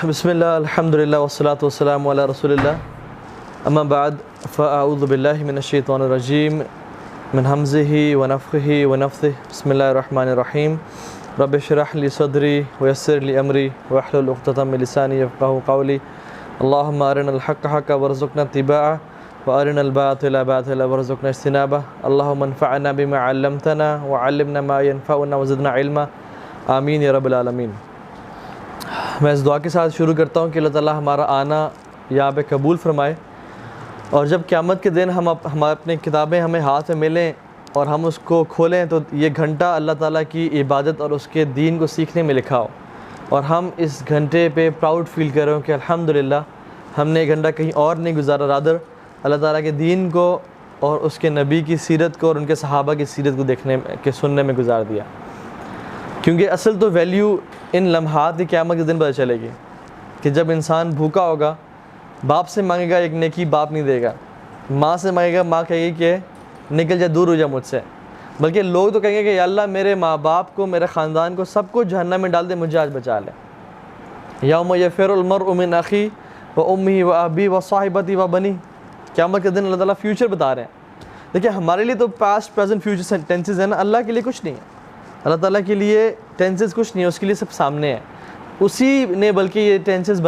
بسم اللہ الحمدللہ والصلاة والسلام علی رسول اللہ اما بعد فاعوذ باللہ من الشیطان الرجیم من حمزہ ونفخہ ونفثہ بسم اللہ الرحمن الرحیم رب اشرح لی صدری ویسر لی امری واحلل عقدۃ من لسانی یفقہوا قولی اللہم ارنا الحق حقا وارزقنا اتباعہ وارنا الباطل باطلا وارزقنا اجتنابہ اللہم انفعنا بما علمتنا وعلمنا ما ينفعنا وزدنا علما آمین یا رب العالمین۔ میں اس دعا کے ساتھ شروع کرتا ہوں کہ اللہ تعالیٰ ہمارا آنا یہاں پہ قبول فرمائے، اور جب قیامت کے دن ہم اپنی کتابیں ہمیں ہاتھ میں ملیں اور ہم اس کو کھولیں تو یہ گھنٹہ اللہ تعالیٰ کی عبادت اور اس کے دین کو سیکھنے میں لکھا ہو، اور ہم اس گھنٹے پہ پراؤڈ فیل کر رہے ہوں کہ الحمدللہ ہم نے یہ گھنٹہ کہیں اور نہیں گزارا، رادر اللہ تعالیٰ کے دین کو اور اس کے نبی کی سیرت کو اور ان کے صحابہ کی سیرت کو دیکھنے کے سننے میں گزار دیا۔ کیونکہ اصل تو ویلیو ان لمحات کی قیامت کے دن پتہ چلے گی کہ جب انسان بھوکا ہوگا، باپ سے مانگے گا ایک نیکی باپ نہیں دے گا، ماں سے مانگے گا ماں کہے گی کہ نکل جا دور ہو جا مجھ سے، بلکہ لوگ تو کہیں گے کہ یا اللہ میرے ماں باپ کو، میرے خاندان کو، سب کو جہنم میں ڈال دے، مجھے آج بچا لے۔ یوم یفر المرء من اخی و امہ و ابی و صاحبتی و بنی، قیامت کے دن اللہ تعالیٰ فیوچر بتا رہے ہیں۔ دیکھیں ہمارے لیے تو پاسٹ پریزنٹ فیوچر ٹینسز ہیں نا، اللہ کے لیے کچھ نہیں ہے، اللہ تعالیٰ کے لیے ٹینسز کچھ نہیں ہے، اس کے لیے سب سامنے ہے، اسی نے بلکہ یہ ٹینسز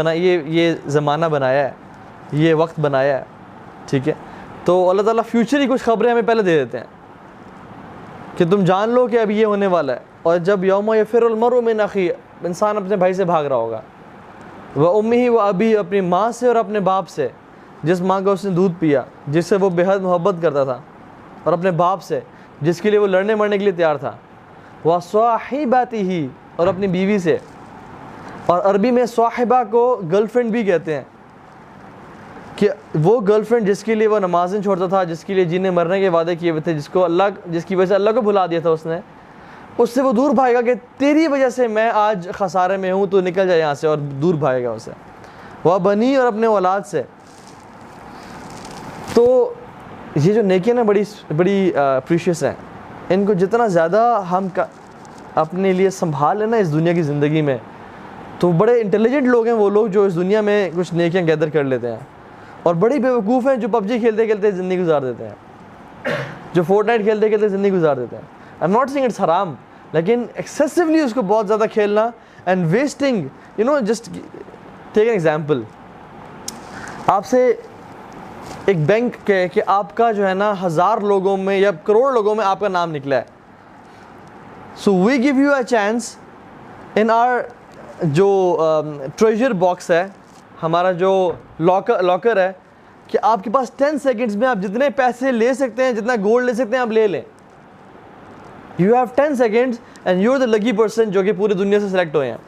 یہ زمانہ بنایا ہے، یہ وقت بنایا ہے، ٹھیک ہے۔ تو اللہ تعالیٰ فیوچر ہی کچھ خبریں ہمیں پہلے دے دیتے ہیں کہ تم جان لو کہ اب یہ ہونے والا ہے۔ اور جب یوم یفر المرء من اخی، انسان اپنے بھائی سے بھاگ رہا ہوگا، وہ امہ و ابی، اپنی ماں سے اور اپنے باپ سے، جس ماں کا اس نے دودھ پیا، جس سے وہ بے حد محبت کرتا تھا، اور اپنے باپ سے جس کے لیے وہ لڑنے مرنے کے لیے تیار تھا، وَصَاحِبَتِهِ، اور اپنی بیوی سے، اور عربی میں صاحبہ کو گرل فرینڈ بھی کہتے ہیں، کہ وہ گرل فرینڈ جس کے لیے وہ نمازیں چھوڑتا تھا، جس کے لیے جینے مرنے کے وعدے کیے ہوئے تھے، جس کی وجہ سے اللہ کو بھلا دیا تھا اس سے وہ دور بھاگے گا کہ تیری وجہ سے میں آج خسارے میں ہوں، تو نکل جائے یہاں سے، اور دور بھاگے گا اسے، وہ بنی، اور اپنے اولاد سے۔ تو یہ جو نیکیاں نا بڑی پریشیس ہیں، ان کو جتنا زیادہ ہم اپنے لیے سنبھال لیں نا اس دنیا کی زندگی میں، تو بڑے انٹیلیجنٹ لوگ ہیں وہ لوگ جو اس دنیا میں کچھ نیکیاں گیدر کر لیتے ہیں، اور بڑی بیوقوف ہیں جو پب جی کھیلتے کھیلتے زندگی گزار دیتے ہیں، جو فورٹ نائٹ کھیلتے کھیلتے زندگی گزار دیتے ہیں۔ I am not saying it's حرام، لیکن ایکسیسولی اس کو بہت زیادہ کھیلنا and wasting, just take an example, آپ سے ایک بینک کے کہ آپ کا جو ہے نا 1000 لوگوں میں یا کروڑ لوگوں میں آپ کا نام نکلا ہے، so we give you a chance in our جو ٹریجر باکس ہے، ہمارا جو لاکر ہے، کہ آپ کے پاس 10 سیکنڈز میں آپ جتنے پیسے لے سکتے ہیں، جتنا گولڈ لے سکتے ہیں آپ لے لیں۔ You have 10 seconds and you are the lucky person جو کہ پوری دنیا سے سلیکٹ ہوئے ہیں،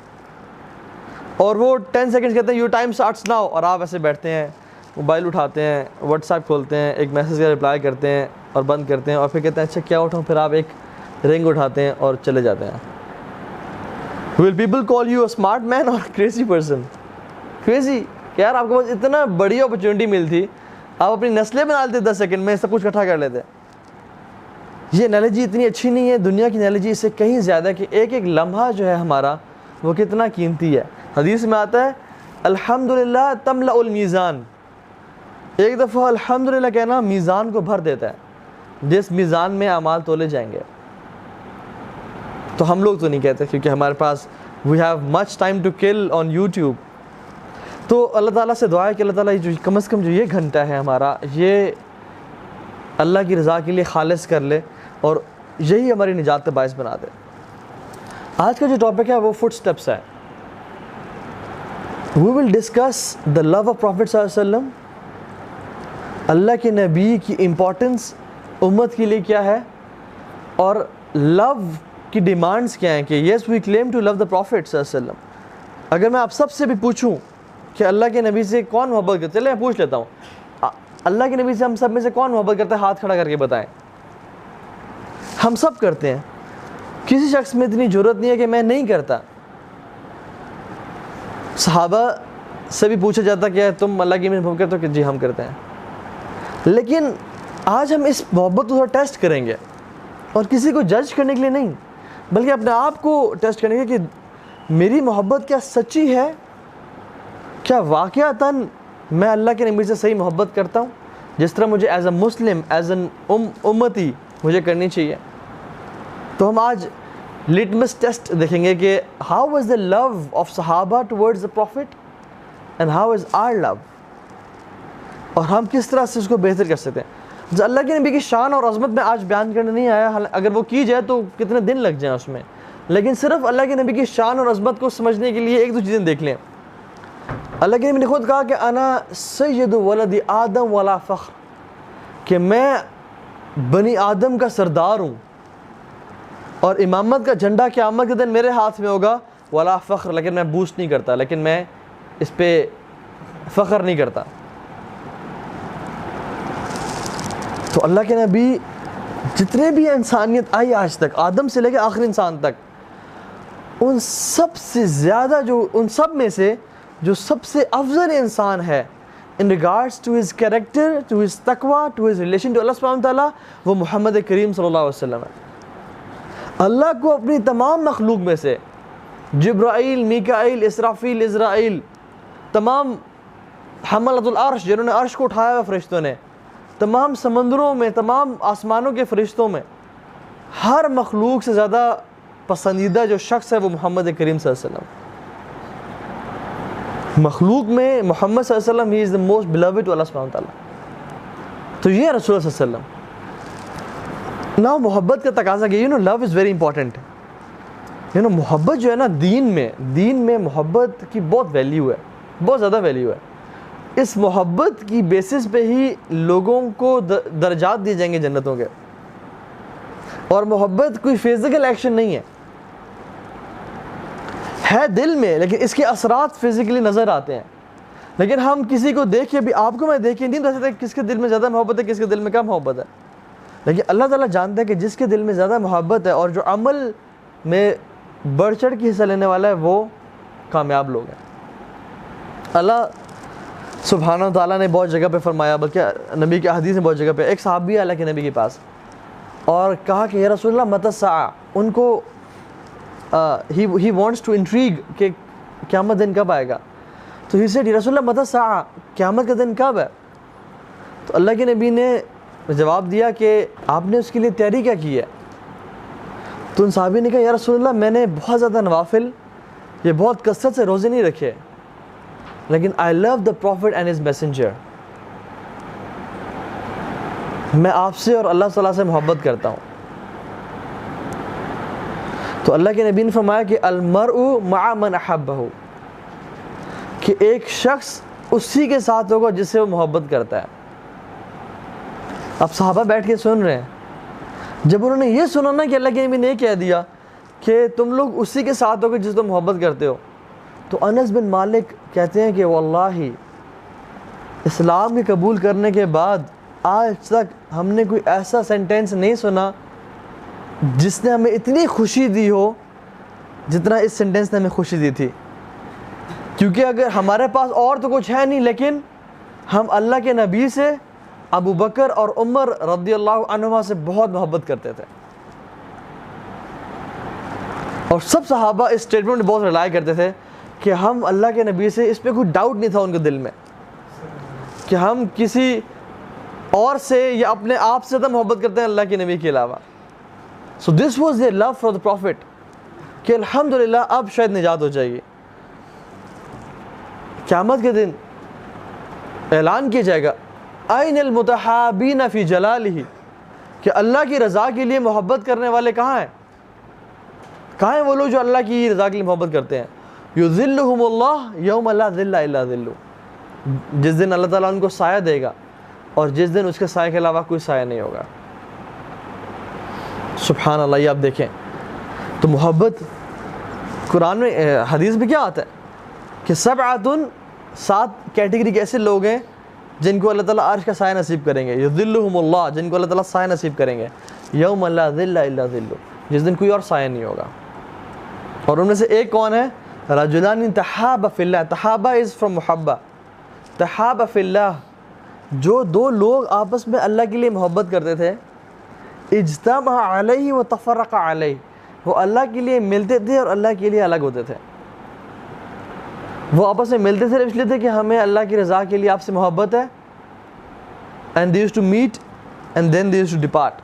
اور وہ 10 سیکنڈز کہتے ہیں یور ٹائم اسٹارٹس ناؤ، اور آپ ایسے بیٹھتے ہیں، موبائل اٹھاتے ہیں، واٹس ایپ کھولتے ہیں، ایک میسیج کا رپلائی کرتے ہیں اور بند کرتے ہیں، اور پھر کہتے ہیں اچھا کیا اٹھاؤں، پھر آپ ایک رنگ اٹھاتے ہیں اور چلے جاتے ہیں۔ Will people call you a smart man اور کریزی پرسن؟ کریزی کہ یار آپ کے پاس اتنا بڑی اپرچونٹی ملی تھی، آپ اپنی نسلیں بنا لیتے 10 سیکنڈ میں، سب کچھ اکٹھا کر لیتے۔ یہ انالوجی اتنی اچھی نہیں ہے، دنیا کی انالوجی اس سے کہیں زیادہ کہ ایک ایک لمحہ جو ہے ہمارا وہ کتنا قیمتی ہے۔ حدیث میں آتا ہے الحمدللہ تملأ المیزان، ایک دفعہ الحمدللہ کہنا میزان کو بھر دیتا ہے، جس میزان میں اعمال تولے جائیں گے۔ تو ہم لوگ تو نہیں کہتے کیونکہ ہمارے پاس we have much time to kill on YouTube. تو اللہ تعالیٰ سے دعا ہے کہ اللہ تعالیٰ جو کم از کم جو یہ گھنٹہ ہے ہمارا، یہ اللہ کی رضا کے لیے خالص کر لے، اور یہی ہماری نجات کا باعث بنا دے۔ آج کا جو ٹاپک ہے وہ فٹ سٹیپس ہے۔ We will discuss the love of prophet صلی اللہ علیہ وسلم، اللہ کے نبی کی امپورٹنس امت کے لیے کیا ہے، اور لو کی ڈیمانڈس کیا ہیں، کہ یس وی کلیم ٹو لو دا پروفٹ صلی اللہ علیہ وسلم۔ اگر میں آپ سب سے بھی پوچھوں کہ اللہ کے نبی سے کون محبت کرتا ہے، چلے میں پوچھ لیتا ہوں، اللہ کے نبی سے ہم سب میں سے کون محبت کرتا ہے، ہاتھ کھڑا کر کے بتائیں۔ ہم سب کرتے ہیں، کسی شخص میں اتنی جرت نہیں ہے کہ میں نہیں کرتا۔ صحابہ سے بھی پوچھا جاتا کہ تم اللہ کی محبت کرتے ہو، کہ جی ہم کرتے ہیں۔ لیکن آج ہم اس محبت کو تھوڑا ٹیسٹ کریں گے، اور کسی کو جج کرنے کے لیے نہیں، بلکہ اپنے آپ کو ٹیسٹ کرنے کے کہ میری محبت کیا سچی ہے کیا واقعتاً میں اللہ کے نبی سے صحیح محبت کرتا ہوں جس طرح مجھے as a Muslim, as an امتی مجھے کرنی چاہیے؟ تو ہم آج لٹمس ٹیسٹ دیکھیں گے کہ how was the love of صحابہ towards the prophet and how is our love, اور ہم کس طرح سے اس کو بہتر کر سکتے ہیں۔ جو اللہ کے نبی کی شان اور عظمت میں آج بیان کرنے نہیں آیا، اگر وہ کی جائے تو کتنے دن لگ جائیں اس میں، لیکن صرف اللہ کے نبی کی شان اور عظمت کو سمجھنے کے لیے ایک دو چیزیں دیکھ لیں۔ اللہ کے نبی نے خود کہا کہ انا سید ولد آدم ولا فخر، کہ میں بنی آدم کا سردار ہوں اور امامت کا جھنڈا قیامت کے دن میرے ہاتھ میں ہوگا، ولا فخر، لیکن میں بوسٹ نہیں کرتا، لیکن میں اس پہ فخر نہیں کرتا۔ تو اللہ کے نبی جتنے بھی انسانیت آئی آج تک، آدم سے لے کے آخری انسان تک، ان سب سے زیادہ ان سب میں سے جو سب سے افضل انسان ہے in regards to his character, to his taqwa, to his relation to Allah subhanahu wa ta'ala، وہ محمد کریم صلی اللہ علیہ وسلم ہے۔ اللہ کو اپنی تمام مخلوق میں سے جبرائیل، میکائیل، اسرافیل، عزرائیل، تمام حملۃ العرش جنہوں نے عرش کو اٹھایا ہوا فرشتوں نے، تمام سمندروں میں، تمام آسمانوں کے فرشتوں میں، ہر مخلوق سے زیادہ پسندیدہ جو شخص ہے وہ محمد کریم صلی اللہ علیہ وسلم۔ مخلوق میں محمد صلی اللہ علیہ وسلم، ہی از دا موسٹ بلوڈ ٹو اللہ سبحانہ وتعالی۔ تو یہ رسول اللہ صلی اللہ علیہ وسلم۔ نا محبت کا تقاضا کہ لو از ویری امپورٹنٹ۔ محبت جو ہے نا، دین میں محبت کی بہت ویلیو ہے، بہت زیادہ ویلیو ہے۔ اس محبت کی بیسس پہ ہی لوگوں کو درجات دیے جائیں گے جنتوں کے، اور محبت کوئی فزیکل ایکشن نہیں ہے دل میں، لیکن اس کے اثرات فزیکلی نظر آتے ہیں۔ لیکن ہم کسی کو دیکھ کے بھی، آپ کو میں دیکھ کے نہیں بتا سکتے کس کے دل میں زیادہ محبت ہے، کس کے دل میں کم محبت ہے، لیکن اللہ تعالیٰ جانتا ہے کہ جس کے دل میں زیادہ محبت ہے اور جو عمل میں بڑھ چڑھ کے حصہ لینے والا ہے، وہ کامیاب لوگ ہیں۔ اللہ سبحانہ تعالیٰ نے بہت جگہ پہ فرمایا، بلکہ نبی کی حدیث میں بہت جگہ پہ، ایک صحابی اللہ کے نبی کے پاس اور کہا کہ یا رسول اللہ متی الساعہ، ان کو he wants to intrigue کہ قیامت دن کب آئے گا، تو he said یا رسول اللہ متی الساعہ، قیامت کا دن کب ہے؟ تو اللہ کے نبی نے جواب دیا کہ آپ نے اس کے لیے تیاری کیا کی ہے؟ تو ان صحابی نے کہا یا رسول اللہ میں نے بہت زیادہ نوافل، یہ بہت کثرت سے روزے نہیں رکھے، لیکن I love the prophet and his messenger، میں آپ سے اور اللہ صلی اللہ سے محبت کرتا ہوں۔ تو اللہ کے نبی نے فرمایا کہ المرء مع من احبہ، کہ ایک شخص اسی کے ساتھ ہوگا جس سے وہ محبت کرتا ہے۔ اب صحابہ بیٹھ کے سن رہے ہیں، جب انہوں نے یہ سنا نا کہ اللہ کے نبی نے کہہ دیا کہ تم لوگ اسی کے ساتھ ہوگے جس سے محبت کرتے ہو، تو انس بن مالک کہتے ہیں کہ واللہ اسلام کے قبول کرنے کے بعد آج تک ہم نے کوئی ایسا سینٹینس نہیں سنا جس نے ہمیں اتنی خوشی دی ہو جتنا اس سینٹینس نے ہمیں خوشی دی تھی، کیونکہ اگر ہمارے پاس اور تو کچھ ہے نہیں، لیکن ہم اللہ کے نبی سے، ابو بکر اور عمر رضی اللہ عنہما سے بہت محبت کرتے تھے، اور سب صحابہ اس اسٹیٹمنٹ میں بہت ریلائی کرتے تھے کہ ہم اللہ کے نبی سے، اس پہ کوئی ڈاؤٹ نہیں تھا ان کے دل میں کہ ہم کسی اور سے یا اپنے آپ سے زیادہ محبت کرتے ہیں اللہ کے نبی کے علاوہ۔ So this was their love for the prophet، کہ الحمدللہ اب شاید نجات ہو جائے گی۔ قیامت کے دن اعلان کیا جائے گا این المتحابین فی جلالہ، کہ اللہ کی رضا کے لیے محبت کرنے والے کہاں ہیں؟ کہاں ہیں وہ لوگ جو اللہ کی رضا کے لیے محبت کرتے ہیں؟ یذلہم اللہ یوم لا ذل الا ذلہ، جس دن اللہ تعالیٰ ان کو سایہ دے گا اور جس دن اس کے سائے کے علاوہ کوئی سایہ نہیں ہوگا۔ سبحان اللہ۔ یہ آپ دیکھیں تو محبت قرآن میں، حدیث میں کیا آتا ہے کہ سبعۃ، 7 کیٹیگری کے ایسے لوگ ہیں جن کو اللہ تعالیٰ عرش کا سایہ نصیب کریں گے، یذلہم اللہ، جن کو اللہ تعالیٰ سایہ نصیب کریں گے، یوم لا ذل الا ذلہ، جس دن کوئی اور سایہ نہیں ہوگا۔ اور ان میں سے ایک کون ہے؟ رجلان تحابا فی اللہ، تحابا از فرام محبہ، تحابا فی اللہ، جو 2 لوگ آپس میں اللہ کے لیے محبت کرتے تھے، اجتمع علیہ و تفرق علیہ، وہ اللہ کے لیے ملتے تھے اور اللہ کے لیے الگ ہوتے تھے۔ وہ آپس میں ملتے صرف اس لیے تھے کہ ہمیں اللہ کی رضا کے لیے آپ سے محبت ہے. And they used to meet and then they used to depart.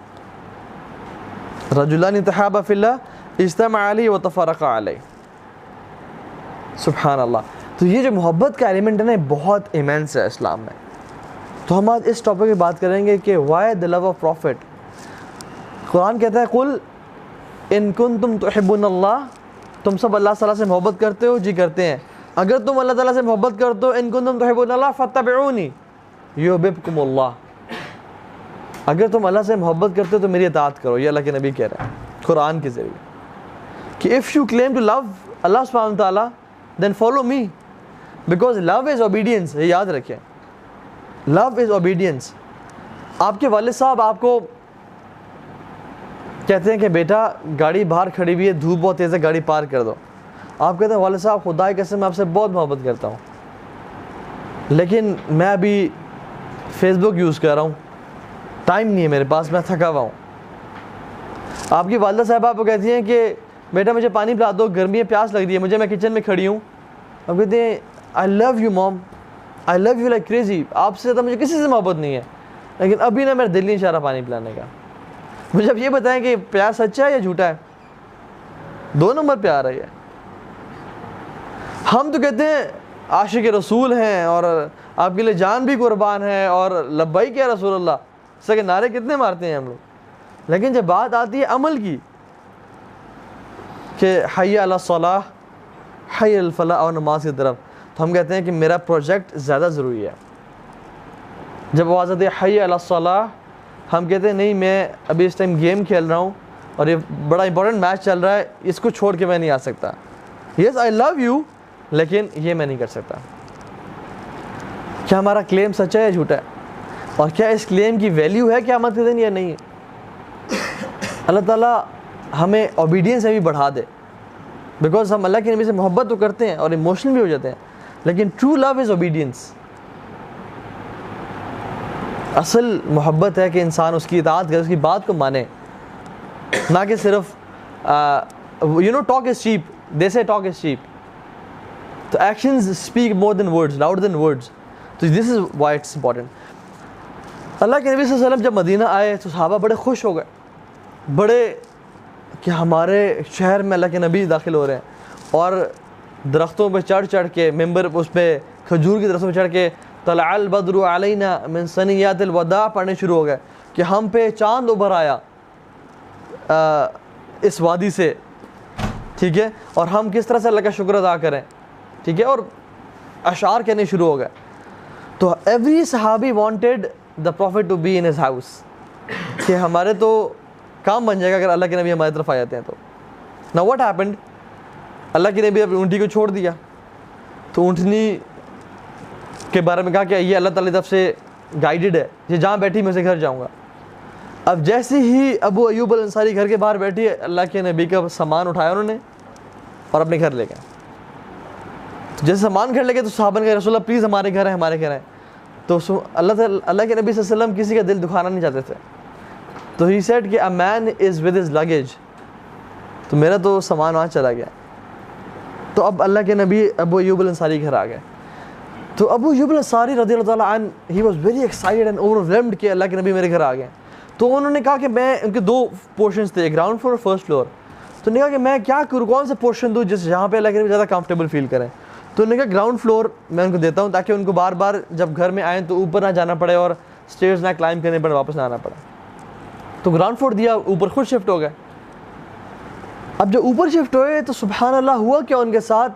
رجلان تحابا فی اللہ اجتمع علیہ وتفرقا علیہ. سبحان اللہ. تو یہ جو محبت کا ایلیمنٹ ہے نا بہت ایمینس ہے اسلام میں. تو ہم آج اس ٹاپک پہ بات کریں گے کہ why the love of prophet. قرآن کہتا ہے قل ان کنتم تحبون اللہ, تم سب اللہ تعالیٰ سے محبت کرتے ہو؟ جی کرتے ہیں. اگر تم اللہ تعالیٰ سے محبت کرتے ہو ان کنتم تحبون اللہ فاتبعونی یحببکم اللہ. اگر تم اللہ سے محبت کرتے ہو تو میری اطاعت کرو. یہ اللہ کے نبی کہہ رہے ہیں قرآن کے ذریعے کہ if you claim to love اللہ سبحانہ وتعالیٰ then follow me, because love is obedience. یہ یاد رکھیں, لو از اوبیڈینس. آپ کے والد صاحب آپ کو کہتے ہیں کہ بیٹا گاڑی باہر کھڑی ہوئی ہے, دھوپ بہت تیز ہے, گاڑی پار کر دو. آپ کہتے ہیں والد صاحب خدا کی قسم میں آپ سے بہت محبت کرتا ہوں, لیکن میں ابھی فیس بک یوز کر رہا ہوں, ٹائم نہیں ہے میرے پاس, میں تھکا ہوا ہوں. آپ کی والدہ صاحبہ آپ کو کہتی ہیں کہ بیٹا مجھے پانی پلا دو, گرمی ہے, پیاس لگ رہی ہے مجھے, میں کچن میں کھڑی ہوں. آپ کہتے ہیں I love you mom, I love you like crazy, آپ سے زیادہ مجھے کسی سے محبت نہیں ہے, لیکن ابھی نا میرا دل نہیں چاہ رہا پانی پلانے کا. مجھے اب یہ بتائیں کہ پیار سچا ہے یا جھوٹا ہے؟ 2 نمبر پیار ہے یہ. ہم تو کہتے ہیں عاشق رسول ہیں اور آپ کے لیے جان بھی قربان ہے اور لبیک یا رسول اللہ, اس کے نعرے کتنے مارتے ہیں ہم لوگ. لیکن جب بات آتی ہے عمل کی کہ حی علی الصلاح, حی علی الفلاح اور نماز کی طرف, تو ہم کہتے ہیں کہ میرا پروجیکٹ زیادہ ضروری ہے. جب آواز آتی ہے حی علی الصلاح, ہم کہتے ہیں نہیں میں ابھی اس ٹائم گیم کھیل رہا ہوں اور یہ بڑا امپورٹنٹ میچ چل رہا ہے, اس کو چھوڑ کے میں نہیں آ سکتا. یس آئی لو یو, لیکن یہ میں نہیں کر سکتا. کیا ہمارا کلیم سچا ہے یا جھوٹا ہے؟ اور کیا اس کلیم کی ویلیو ہے قیامت کے دن یا نہیں ہے؟ اللہ تعالیٰ ہمیں اوبیڈینس میں بھی بڑھا دے, بیکاز ہم اللہ کے نبی سے محبت تو کرتے ہیں اور ایموشنل بھی ہو جاتے ہیں, لیکن ٹرو لو از اوبیڈینس. اصل محبت ہے کہ انسان اس کی اطاعت کرے, اس کی بات کو مانے, نہ کہ صرف ٹاک از چیپ, دے سے ٹاک از چیپ. تو ایکشنز اسپیک مور دین ورڈز, لاؤڈر دین ورڈز. تو دس از وائی اٹس امپورٹنٹ. اللہ کے نبی صلی اللہ علیہ وسلم جب مدینہ آئے تو صحابہ بڑے خوش ہو گئے, بڑے کہ ہمارے شہر میں اللہ کے نبی داخل ہو رہے ہیں, اور درختوں پہ چڑھ چڑھ کے, ممبر اس پہ کھجور کی درختوں پہ چڑھ کے طلع البدر علینا من ثنیات الوداع پڑھنے شروع ہو گئے کہ ہم پہ چاند ابھر آیا اس وادی سے, ٹھیک ہے, اور ہم کس طرح سے اللہ کا شکر ادا کریں, ٹھیک ہے, اور اشعار کہنے شروع ہو گئے. تو ایوری صحابی wanted the prophet to be in his house, کہ ہمارے تو کام بن جائے گا اگر اللہ کے نبی ہماری طرف آ جاتے ہیں تو. نا واٹ ہیپنڈ, اللہ کے نبی اپنی اونٹی کو چھوڑ دیا, تو اونٹنی کے بارے میں کہا کہ یہ اللہ تعالی کی طرف سے گائیڈڈ ہے, یہ جہاں بیٹھی میں اسے گھر جاؤں گا. اب جیسے ہی ابو ایوب الانصاری گھر کے باہر بیٹھی, اللہ کے نبی کا سامان اٹھایا انہوں نے اور اپنے گھر لے گئے. جیسے سامان گھر لے گئے تو صحابہ نے کہا رسول اللہ پلیز ہمارے گھر ہے, ہمارے گھر ہے. تو اللہ کے نبی صلی اللہ علیہ وسلم کسی کا دل دکھانا نہیں چاہتے تھے, تو ہی سیڈ کہ اے مین از ود ہز لگیج, تو میرا تو سامان وہاں چلا گیا. تو اب اللہ کے نبی ابو ایوب الانصاری گھر آ گئے. تو ابو ایوب الانصاری رضی اللہ تعالیٰ عنہ he was very excited and overwhelmed کہ اللہ کے نبی میرے گھر آ گئے. تو انہوں نے کہا کہ میں, ان کے 2 پورشنز تھے, گراؤنڈ فلور اور فرسٹ فلور. تو انہوں نے کہا کہ میں کیا کروں, کون سے پورشن دوں جہاں پہ اللہ کے نبی زیادہ کمفرٹیبل فیل کریں. تو انہوں نے کہا گراؤنڈ فلور میں ان کو دیتا ہوں تاکہ ان کو بار بار جب گھر میں آئیں تو اوپر نہ جانا پڑے اور اسٹیئرز نہ کلائم کرنے پڑے, واپس نہ آنا پڑے. تو گراؤنڈ فلور دیا, اوپر خود شفٹ ہو گئے. اب جب اوپر شفٹ ہوئے تو سبحان اللہ ہوا کیا ان کے ساتھ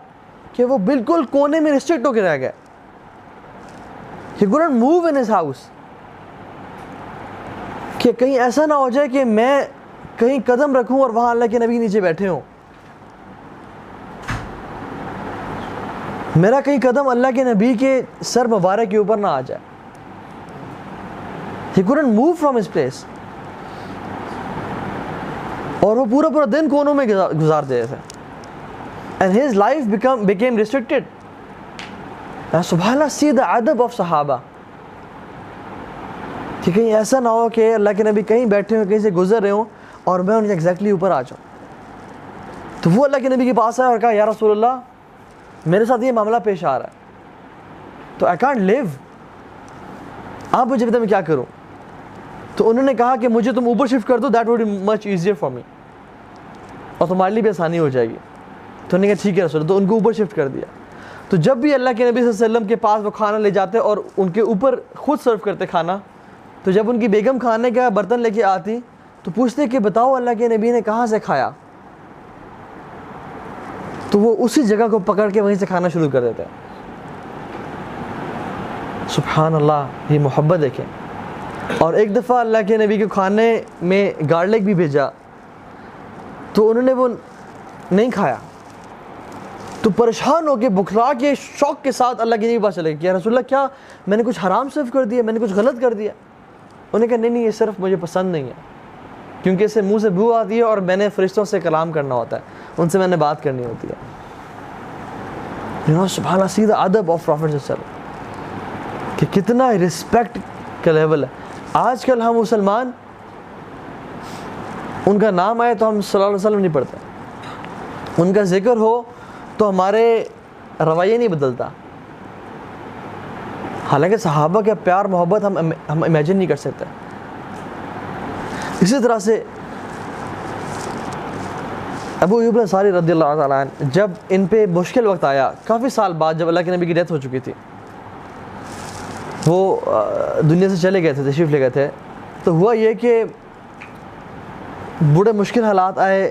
کہ وہ بالکل کونے میں ریسٹرکٹ ہو کے رہ گئے. He couldn't move in his house. کہ کہیں ایسا نہ ہو جائے کہ میں کہیں قدم رکھوں اور وہاں اللہ کے نبی نیچے بیٹھے ہوں, میرا کہیں قدم اللہ کے نبی کے سر مبارک کے اوپر نہ آ جائے. He couldn't move from his place. اور وہ پورا دن کونوں میں گزار دے تھے. And his life became restricted. سبحان اللہ, see the adab of صحابہ, کہ کہیں ایسا نہ ہو کہ اللہ کے نبی کہیں بیٹھے ہوں, کہیں سے گزر رہے ہوں اور میں ان کے ایگزیکٹلی اوپر آ جاؤں. تو وہ اللہ کے نبی کے پاس آیا اور کہا یا رسول اللہ میرے ساتھ یہ معاملہ پیش آ رہا ہے, تو آئی کانٹ لیو, آپ مجھے بتائیں میں کیا کروں. تو انہوں نے کہا کہ مجھے تم اوپر شفٹ کر دو, that would be much easier for me, اور تمہارے لیے بھی آسانی ہو جائے گی. تو انہوں نے کہا ٹھیک ہے رسول, تو ان کو اوپر شفٹ کر دیا. تو جب بھی اللہ کے نبی صلی اللہ علیہ وسلم کے پاس وہ کھانا لے جاتے اور ان کے اوپر خود سرو کرتے کھانا, تو جب ان کی بیگم کھانے کا برتن لے کے آتی تو پوچھتے کہ بتاؤ اللہ کے نبی نے کہاں سے کھایا, تو وہ اسی جگہ کو پکڑ کے وہیں سے کھانا شروع کر دیتے ہیں. سبحان اللہ, یہ محبت دیکھیں. اور ایک دفعہ اللہ کے نبی کے کھانے میں گارلک بھی بھیجا, تو انہوں نے وہ نہیں کھایا, تو پریشان ہو کے بکھلا کے شوق کے ساتھ اللہ کے نبی کے پاس چلے گئے کہ یا رسول اللہ کیا میں نے کچھ حرام سرو کر دیا, میں نے کچھ غلط کر دیا. انہوں نے کہا نہیں, یہ صرف مجھے پسند نہیں ہے, کیونکہ اسے منہ سے بو آتی ہے اور میں نے فرشتوں سے کلام کرنا ہوتا ہے, ان سے میں نے بات کرنی ہوتی ہے. سبحان اللہ, سی دا ادب آف پروفیٹ صلی اللہ علیہ وسلم, کہ کتنا رسپیکٹ کا لیول ہے. آج کل ہم مسلمان ان کا نام آئے تو ہم صلی اللہ علیہ وسلم نہیں پڑھتے, ان کا ذکر ہو تو ہمارے رویے نہیں بدلتا, حالانکہ صحابہ کا پیار محبت ہم امیجن نہیں کر سکتے. اسی طرح سے ابو ایوب الانصاری رضی اللہ تعالیٰ عنہ, جب ان پہ مشکل وقت آیا کافی سال بعد, جب اللہ کے نبی کی ڈیتھ ہو چکی تھی, وہ دنیا سے چلے گئے تھے, تشریف لے گئے تھے, تو ہوا یہ کہ بڑے مشکل حالات آئے,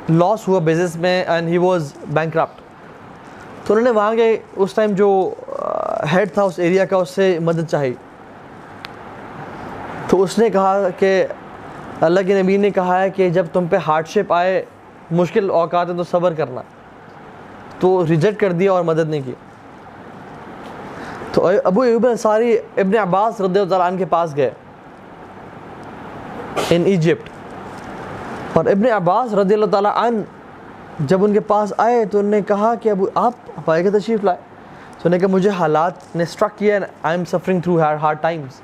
لاس ہوا بزنس میں, اینڈ ہی واز بینکرپٹ. تو انہوں نے وہاں کے اس ٹائم جو ہیڈ تھا اس ایریا کا, اس سے مدد چاہی. تو اس نے کہا کہ اللہ کے نبی نے کہا ہے کہ جب تم پہ ہارڈ شپ آئے, مشکل اوقات ہیں, تو صبر کرنا. تو ریجیکٹ کر دیا اور مدد نہیں کی. تو ابو ایوب انصاری ابن عباس رضی اللہ عنہ کے پاس گئے ان ایجپٹ, اور ابن عباس رضی اللہ تعالیٰ عنہ جب ان کے پاس آئے تو انہوں نے کہا کہ ابو آپ پائے کے تشریف لائے. تو انہوں نے کہا مجھے حالات نے اسٹرک کیا, I am suffering through hard Times.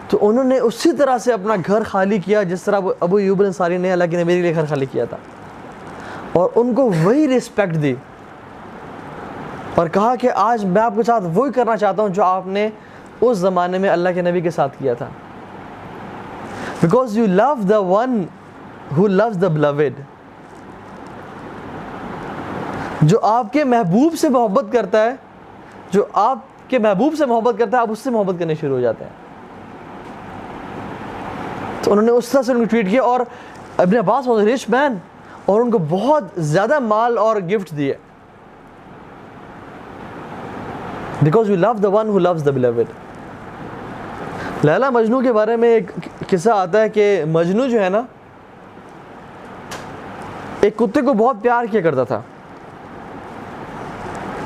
تو انہوں نے اسی طرح سے اپنا گھر خالی کیا جس طرح ابو ایوب انصاری نے اللہ کے نبی کے لیے گھر خالی کیا تھا, اور ان کو وہی رسپیکٹ دی, اور کہا کہ آج میں آپ کے ساتھ وہی کرنا چاہتا ہوں جو آپ نے اس زمانے میں اللہ کے نبی کے ساتھ کیا تھا. Because you love the one who loose the blood, جو آپ کے محبوب سے محبت کرتا ہے, جو آپ کے محبوب سے محبت کرتا ہے, آپ اس سے محبت کرنے شروع ہو جاتے ہیں. تو انہوں نے اس طرح سے ان کو ٹریٹ کیا, اور ابن عباس واز اے رچ مین, اور ان کو بہت زیادہ مال اور گفٹ دیے, because you love the one who loose the beloved. Laila Majnu کے بارے میں ایک قصہ آتا ہے کہ مجنو جو ہے نا, ایک کتے کو بہت پیار کیا کرتا تھا,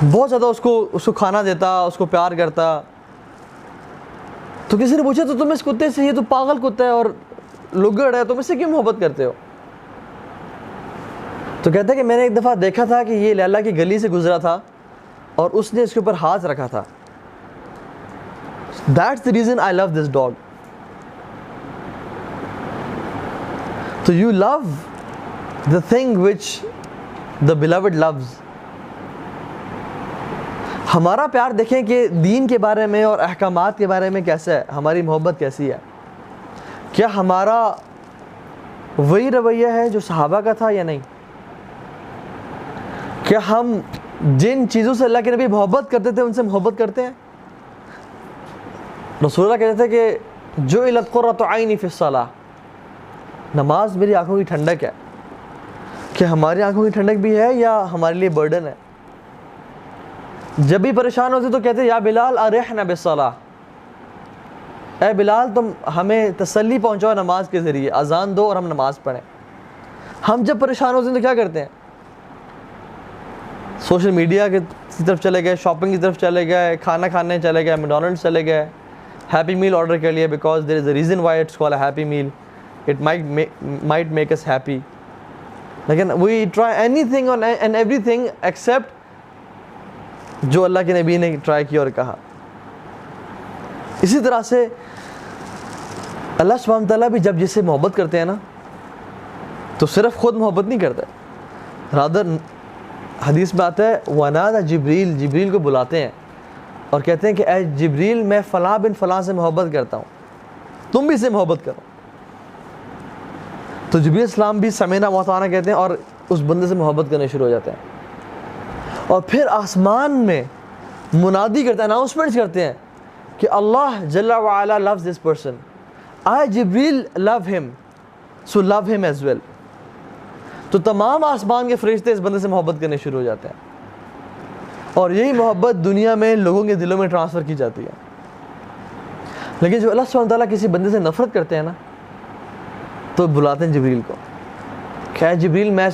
بہت زیادہ اس کو کھانا دیتا, اس کو پیار کرتا. تو کسی نے پوچھا تو تم اس کتے سے, یہ تو پاگل کتا ہے اور لگڑ ہے, تم اس سے کیوں محبت کرتے ہو؟ تو کہتا ہے کہ میں نے ایک دفعہ دیکھا تھا کہ یہ لیلا کی گلی سے گزرا تھا اور اس نے اس کے اوپر ہاتھ رکھا تھا. That's the reason I love this dog. So you love the thing which the beloved loves. ہمارا پیار دیکھیں کہ دین کے بارے میں اور احکامات کے بارے میں کیسا ہے, ہماری محبت کیسی ہے. کیا ہمارا وہی رویہ ہے جو صحابہ کا تھا یا نہیں؟ کیا ہم جن چیزوں سے اللہ کے نبی محبت کرتے تھے ان سے محبت کرتے ہیں؟ رسول اللہ کہتے تھے کہ جعلت قرۃ عینی فی الصلاۃ, نماز میری آنکھوں کی ٹھنڈک ہے. کیا ہماری آنکھوں کی ٹھنڈک بھی ہے یا ہمارے لیے برڈن ہے؟ جب بھی پریشان ہوتے تو کہتے یا بلال ارحنا بالصلاۃ, اے بلال تم ہمیں تسلی پہنچاؤ نماز کے ذریعے, اذان دو اور ہم نماز پڑھیں. ہم جب پریشان ہوتے ہیں تو کیا کرتے ہیں؟ سوشل میڈیا کی طرف چلے گئے, شاپنگ کی طرف چلے گئے, کھانا کھانے چلے گئے, میکڈونلڈس چلے گئے, ہیپی میل آرڈر کر لیا, because there is a reason why it's called a happy meal, it might make us happy. لیکن we try anything and everything except جو اللہ کے نبی نے ٹرائی کیا اور کہا. اسی طرح سے اللہ سبحانہ تعالیٰ بھی جب جسے محبت کرتے ہیں نا, تو صرف خود محبت نہیں کرتا, رادر حدیث میں آتا ہے وَنَادَى جبریل، جبریل کو بلاتے ہیں اور کہتے ہیں کہ اے جبریل میں فلاں بن فلاں سے محبت کرتا ہوں، تم بھی سے محبت کرو. تو جبریل السلام بھی سمینا وطانا کہتے ہیں اور اس بندے سے محبت کرنے شروع ہو جاتے ہیں. اور پھر آسمان میں منادی کرتے ہیں، اناؤنسمنٹس کرتے ہیں کہ اللہ جل وعلا loves this person. I Jibril love him, so love him as well. تو تمام آسمان کے فرشتے اس بندے سے محبت کرنے شروع ہو جاتے ہیں اور یہی محبت دنیا میں لوگوں کے دلوں میں ٹرانسفر کی جاتی ہے. لیکن جو اللہ سبحانہ وتعالیٰ کسی بندے سے نفرت کرتے ہیں نا تو بلاتے ہیں جبریل کو کہ اے جبریل میں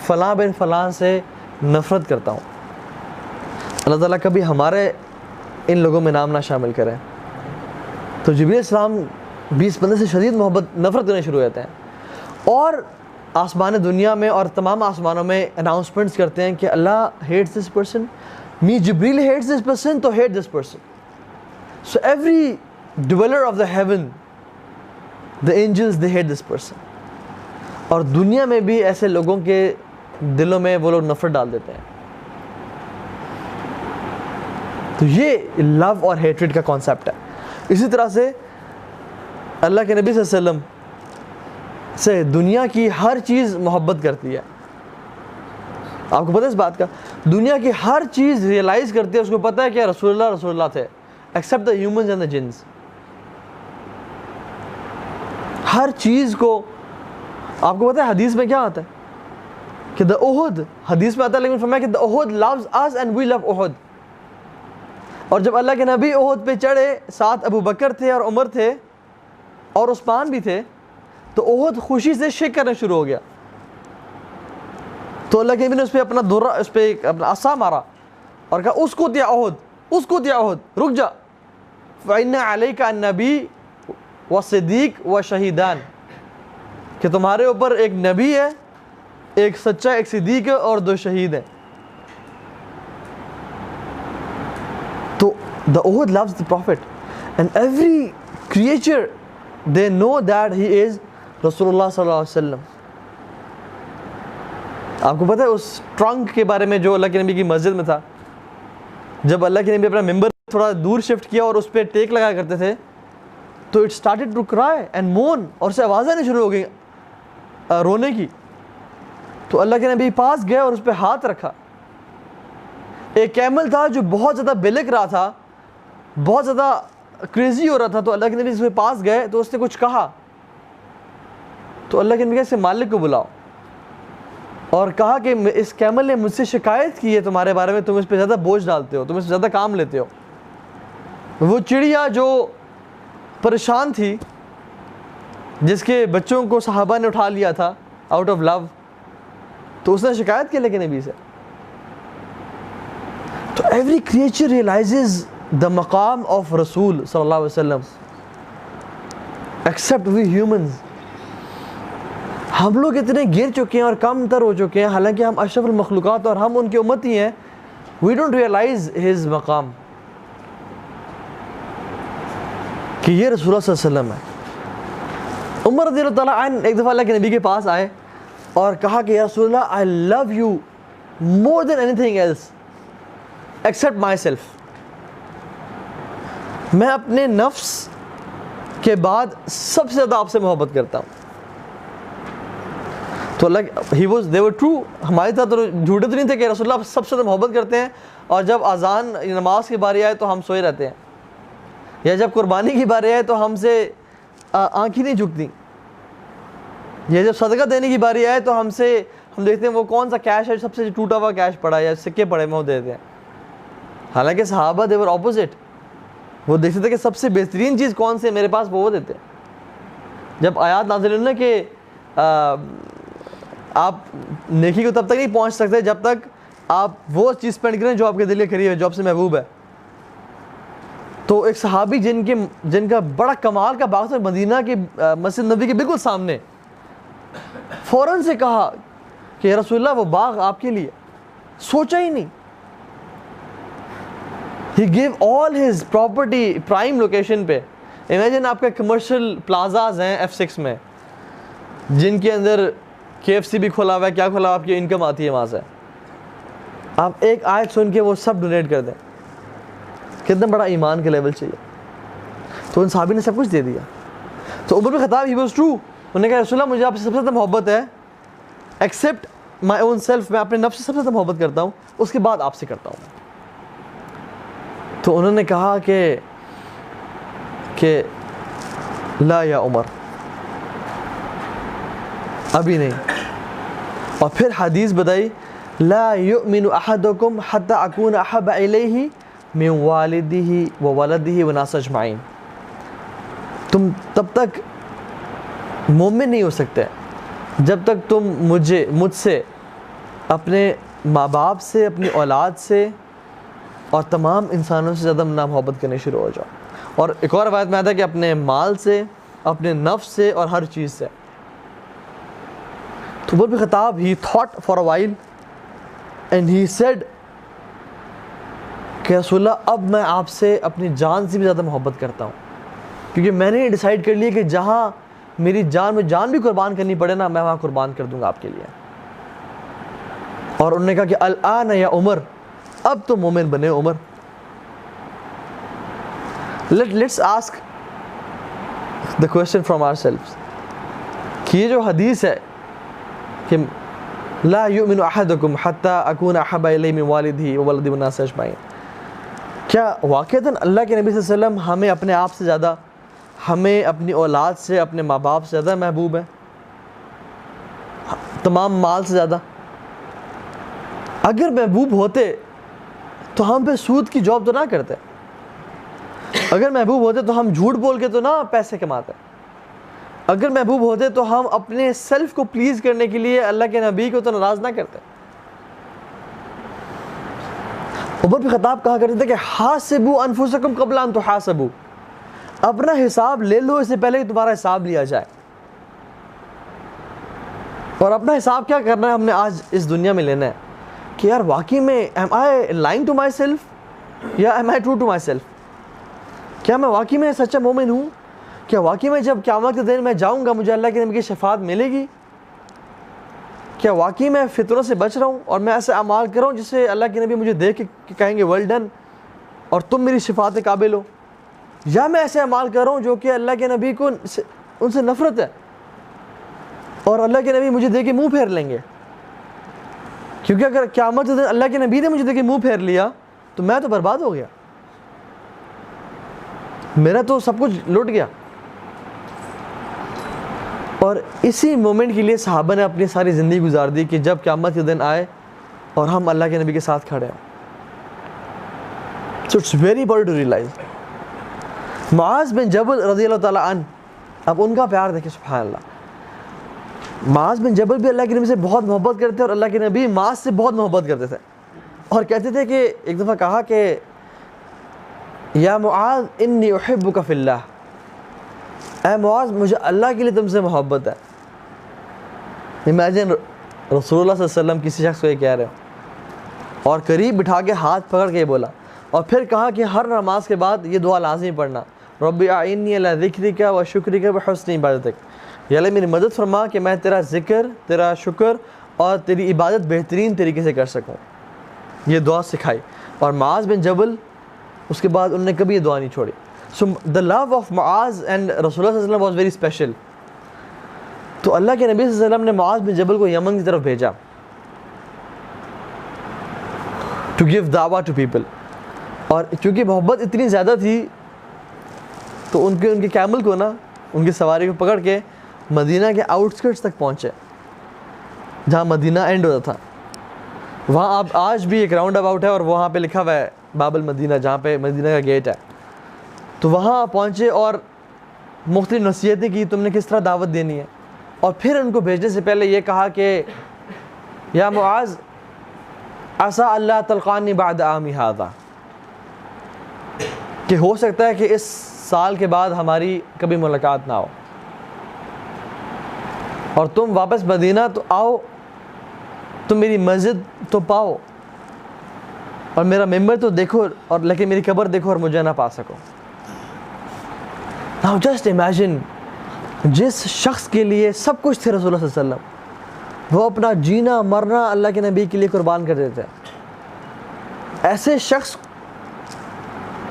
فلاں بن فلاں سے نفرت کرتا ہوں. اللہ تعالیٰ کبھی ہمارے ان لوگوں میں نام نہ شامل کریں. تو جبریل السلام بھی اس بندے سے شدید محبت نفرت کرنے شروع ہو جاتے ہیں اور آسمان دنیا میں اور تمام آسمانوں میں اناؤنسمنٹس کرتے ہیں کہ اللہ hates this person, me Jibril hates this person, تو hate this person. So every dweller of the heaven, the angels, they hate this person. اور دنیا میں بھی ایسے لوگوں کے دلوں میں وہ لوگ نفرت ڈال دیتے ہیں. تو یہ لو اور ہیٹریڈ کا کانسیپٹ ہے. اسی طرح سے اللہ کے نبی صلی اللہ علیہ وسلم سے دنیا کی ہر چیز محبت کرتی ہے. آپ کو پتہ ہے اس بات کا؟ دنیا کی ہر چیز ریئلائز کرتی ہے، اس کو پتہ ہے کہ رسول اللہ تھے accept the humans and the جنس. ہر چیز کو آپ کو پتہ ہے حدیث میں کیا آتا ہے کہ دا احد، حدیث میں آتا ہے لیکن فرمایا کہ دا احد loves us and we love احد. اور جب اللہ کے نبی احد پہ چڑھے، ساتھ ابو بکر تھے اور عمر تھے اور عثمان بھی تھے، تو احد خوشی سے شیک کرنا شروع ہو گیا. تو اللہ کے نبی نے اس پہ اپنا دورہ، اس پہ اپنا عصا مارا اور کہا اس کو دیا احد، اس کو دیا احد، رک جا. فَإِنَّ عَلَيْكَ النَّبِيُّ وَالصِّدِّيقُ وَالشَّهِيدَانِ، کہ تمہارے اوپر ایک نبی ہے، ایک سچا، ایک صدیق ہے اور 2 شہید ہیں. تو the Uhud loves the Prophet and every creature they know that he is Rasulullah صلی اللہ علیہ وسلم. آپ کو پتہ ہے اس ٹرنک کے بارے میں جو اللہ کے نبی کی مسجد میں تھا، جب اللہ کے نبی اپنا ممبر تھوڑا دور شفٹ کیا اور اس پہ ٹیک لگایا کرتے تھے تو it started to cry and moan, اور اسے آوازیں آنی شروع ہو گئی رونے کی. تو اللہ کے نبی پاس گئے اور اس پہ ہاتھ رکھا. ایک کیمل تھا جو بہت زیادہ بلک رہا تھا، بہت زیادہ کریزی ہو رہا تھا. تو اللہ کے نبی اس کے پاس گئے تو اس نے کچھ کہا. تو اللہ کے نبی سے مالک کو بلاؤ اور کہا کہ اس کیمل نے مجھ سے شکایت کی ہے تمہارے بارے میں، تم اس پہ زیادہ بوجھ ڈالتے ہو، تم اس پہ زیادہ کام لیتے ہو. وہ چڑیا جو پریشان تھی، جس کے بچوں کو صحابہ نے اٹھا لیا تھا آؤٹ آف لو، تو اس نے شکایت کی اللہ کے نبی سے. تو ایوری کریچر ریئلائزز دا مقام آف رسول صلی اللہ علیہ وسلم ایکسیپٹ وی ہیومنز. ہم لوگ اتنے گر چکے ہیں اور کم تر ہو چکے ہیں، حالانکہ ہم اشرف المخلوقات اور ہم ان کی امتی ہیں. وی ڈونٹ ریئلائز ہز مقام کہ یہ رسول اللہ صلی اللہ علیہ وسلم ہے. عمر رضی اللہ تعالیٰ عنہ ایک دفعہ اللہ کے نبی کے پاس آئے اور کہا کہ یا رسول اللہ I love you more than anything else except myself. میں اپنے نفس کے بعد سب سے زیادہ آپ سے محبت کرتا ہوں. تو اللہ they were true. ہماری طرح تو جھوٹے تو نہیں تھے کہ رسول اللہ سب سے زیادہ محبت کرتے ہیں اور جب اذان نماز کی باری آئے تو ہم سوئے رہتے ہیں، یا جب قربانی کی باری آئے تو ہم سے آنکھیں نہیں جھکتی، یا جب صدقہ دینے کی باری آئے تو ہم دیکھتے ہیں وہ کون سا کیش ہے سب سے ٹوٹا ہوا کیش پڑا ہے یا سکے پڑے میں وہ دیتے ہیں. حالانکہ صحابہ they were opposite. وہ دیکھتے تھے کہ سب سے بہترین چیز کون سی ہے میرے پاس، وہ دیتے ہیں. جب آیات نازل ہوئی نا کہ آپ نیکی کو تب تک نہیں پہنچ سکتے جب تک آپ وہ چیز اسپینڈ کریں جو آپ کے دل کے قریب ہے، جو آپ سے محبوب ہے. تو ایک صحابی جن کا بڑا کمال کا باغ تھا مدینہ کی مسجد نبی کے بالکل سامنے، فوراً سے کہا کہ یا رسول اللہ وہ باغ آپ کے لیے. سوچا ہی نہیں. He gave all his property prime location پہ. Imagine آپ کا کمرشل پلازاز ہیں F6 میں جن کے اندر KFC بھی کھولا ہوا ہے، کیا کھولا ہوا، آپ کی انکم آتی ہے وہاں سے. آپ ایک آیت سن کے وہ سب ڈونیٹ کر دیں. کتنا بڑا ایمان کا لیول چاہیے. تو ان صحابی نے سب کچھ دے دیا. تو عمر بن خطاب ہی واز ٹرو. انہوں نے کہا رسول اللہ مجھے آپ سے سب سے زیادہ محبت ہے ایکسیپٹ مائی اون سیلف. میں اپنے نفس سے سب سے زیادہ محبت کرتا ہوں, اس کے بعد آپ سے کرتا ہوں. تو انہوں نے کہا کہ لا یا عمر, ابھی نہیں. اور پھر حدیث بتائی لا یؤمن احدکم حتی اکون احب الیہ من والدہ وولدہ والناس اجمعین. تم تب تک مومن نہیں ہو سکتے جب تک تم مجھ سے, اپنے ماں باپ سے, اپنی اولاد سے اور تمام انسانوں سے زیادہ محبت کرنے شروع ہو جاؤ. اور ایک اور روایت میں آتا ہے کہ اپنے مال سے, اپنے نفس سے اور ہر چیز سے. تو عمر بن خطاب he thought for a while and he said کہ رسول اللہ اب میں آپ سے اپنی جان سے بھی زیادہ محبت کرتا ہوں, کیونکہ میں نے ڈیسائیڈ کر لیا کہ جہاں میری جان بھی قربان کرنی پڑے نا, میں وہاں قربان کر دوں گا آپ کے لیے. اور انہوں نے کہا کہ الآن یا عمر, اب تو مومن بنے عمر. Let's ask the question from ourselves کہ یہ جو حدیث ہے کہ لا یؤمن احدکم حتی اکون احب الیہ من والدہ وولدہ والناس اجمعین, کیا واقعتاً اللہ کے نبی صلی اللہ علیہ وسلم ہمیں اپنے آپ سے زیادہ, ہمیں اپنی اولاد سے, اپنے ماں باپ سے زیادہ محبوب ہے, تمام مال سے زیادہ؟ اگر محبوب ہوتے تو ہم پہ سود کی جاب تو نہ کرتے. اگر محبوب ہوتے تو ہم جھوٹ بول کے تو نہ پیسے کماتے. اگر محبوب ہوتے تو ہم اپنے سیلف کو پلیز کرنے کے لیے اللہ کے نبی کو تو ناراض نہ کرتے. عمر بن خطاب کہا کرتے تھے کہ حاسبوا انفسکم قبل ان تحاسبوا, اپنا حساب لے لو اس سے پہلے کہ تمہارا حساب لیا جائے. اور اپنا حساب کیا کرنا ہے ہم نے آج اس دنیا میں لینا ہے کہ یار واقعی میں am I lying to myself یا am I true to myself. کیا میں واقعی میں سچا مومن ہوں؟ کیا واقعی میں جب قیامت کے دن میں جاؤں گا مجھے اللہ کے نبی کی شفاعت ملے گی؟ کیا واقعی میں فطروں سے بچ رہا ہوں اور میں ایسے اعمال کر رہا ہوں جس سے اللہ کے نبی مجھے دیکھ کے کہیں گے ویل ڈن اور تم میری شفاعت کے قابل ہو؟ یا میں ایسے اعمال کر رہا ہوں جو کہ اللہ کے نبی کو ان سے نفرت ہے اور اللہ کے نبی مجھے دیکھ کے منہ پھیر لیں گے؟ کیونکہ اگر قیامت کے دن اللہ کے نبی نے مجھے دیکھ کے منہ پھیر لیا تو میں تو برباد ہو گیا, میرا تو سب کچھ لٹ گیا. اور اسی مومنٹ کے لیے صحابہ نے اپنی ساری زندگی گزار دی کہ جب قیامت کے دن آئے اور ہم اللہ کے نبی کے ساتھ کھڑے ہیں. So it's very important to realize. معاذ بن جبل رضی اللہ تعالیٰ عنہ, اب ان کا پیار دیکھیں سبحان اللہ. معاذ بن جبل بھی اللہ کے نبی سے بہت محبت کرتے تھے اور اللہ کے نبی معاذ سے بہت محبت کرتے تھے اور کہتے تھے کہ ایک دفعہ کہا کہ یا معاذ انی احبک فی اللہ, اے معاذ مجھے اللہ کے لیے تم سے محبت ہے. امیجن رسول اللہ صلی اللہ علیہ وسلم کسی شخص کو یہ کہہ رہے ہو اور قریب بٹھا کے ہاتھ پکڑ کے یہ بولا, اور پھر کہا کہ ہر نماز کے بعد یہ دعا لازمی پڑھنا, رب اعنی علی ذکرک و شکرک و حسن عبادتک, یا اللہ میری مدد فرما کہ میں تیرا ذکر, تیرا شکر اور تیری عبادت بہترین طریقے سے کر سکوں. یہ دعا سکھائی اور معاذ بن جبل اس کے بعد انہوں نے کبھی یہ دعا نہیں چھوڑی. So the love of Muaz and Rasulullah صلی اللہ علیہ وسلم was very special. تو اللہ کے نبی صلی اللہ علیہ وسلم نے معاذ بن جبل کو یمن کی طرف بھیجا to give da'wah to people. اور چونکہ محبت اتنی زیادہ تھی تو ان کے کیمل کو نا, ان کی سواری کو پکڑ کے مدینہ کے آؤٹسکرٹس تک پہنچے جہاں مدینہ اینڈ ہوتا تھا. وہاں آپ آج بھی ایک راؤنڈ اباؤٹ ہے اور وہاں پہ لکھا ہوا ہے باب المدینہ, جہاں پہ مدینہ کا گیٹ ہے. تو وہاں پہنچے اور مختلف نصیحتیں کی تم نے کس طرح دعوت دینی ہے, اور پھر ان کو بھیجنے سے پہلے یہ کہا کہ یا معاذ عسى اللہ تلقانی بعد عامی ھذا, کہ ہو سکتا ہے کہ اس سال کے بعد ہماری کبھی ملاقات نہ ہو اور تم واپس مدینہ تو آؤ, تم میری مسجد تو پاؤ اور میرا ممبر تو دیکھو, اور لیکن میری قبر دیکھو اور مجھے نہ پا سکو. Now just imagine, جس شخص کے لیے سب کچھ تھے رسول اللہ صلی اللہ علیہ وسلم, وہ اپنا جینا مرنا اللہ کے نبی کے لیے قربان کر دیتے ہیں. ایسے شخص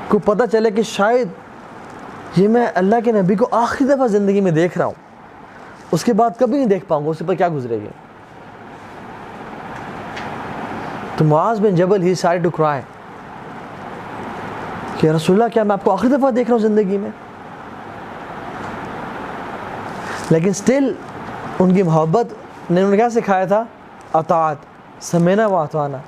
کو پتہ چلے کہ شاید یہ میں اللہ کے نبی کو آخری دفعہ زندگی میں دیکھ رہا ہوں, اس کے بعد کبھی نہیں دیکھ پاؤں گا, اس پر کیا گزرے گی. تو معاذ بن جبل ہی started to cry کہ رسول اللہ کیا میں آپ کو آخری دفعہ دیکھ رہا ہوں زندگی میں. لیکن سٹل ان کی محبت نے انہوں نے کیا سکھایا تھا؟ اطاعت, سمینا و اطعنا.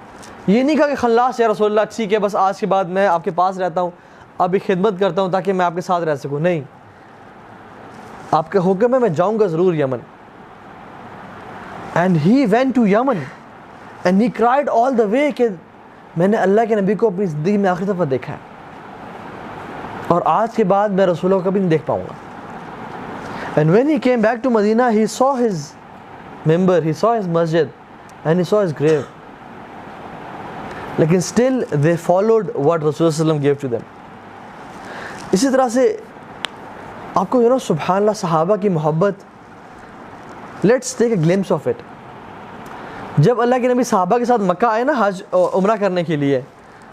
یہ نہیں کہا کہ خلاص یا رسول اللہ ٹھیک ہے بس آج کے بعد میں آپ کے پاس رہتا ہوں, ابھی خدمت کرتا ہوں تاکہ میں آپ کے ساتھ رہ سکوں. نہیں, آپ کے حکم میں جاؤں گا ضرور Yemen. And he went to Yemen and he cried all the way کہ میں نے اللہ کے نبی کو اپنی زندگی میں آخری دفعہ دیکھا ہے, اور آج کے بعد میں رسول اللہ کو کبھی نہیں دیکھ پاؤں گا. And when he came back to Medina, he saw his member, he saw his masjid, and he saw his grave. لیکن still they followed what Rasulullah ﷺ gave to them. اسی طرح سے آپ کو سبحان اللہ صحابہ کی محبت, let's take a glimpse of it. جب اللہ کے نبی صحابہ کے ساتھ مکہ آئے نا حج عمرہ کرنے کے لیے,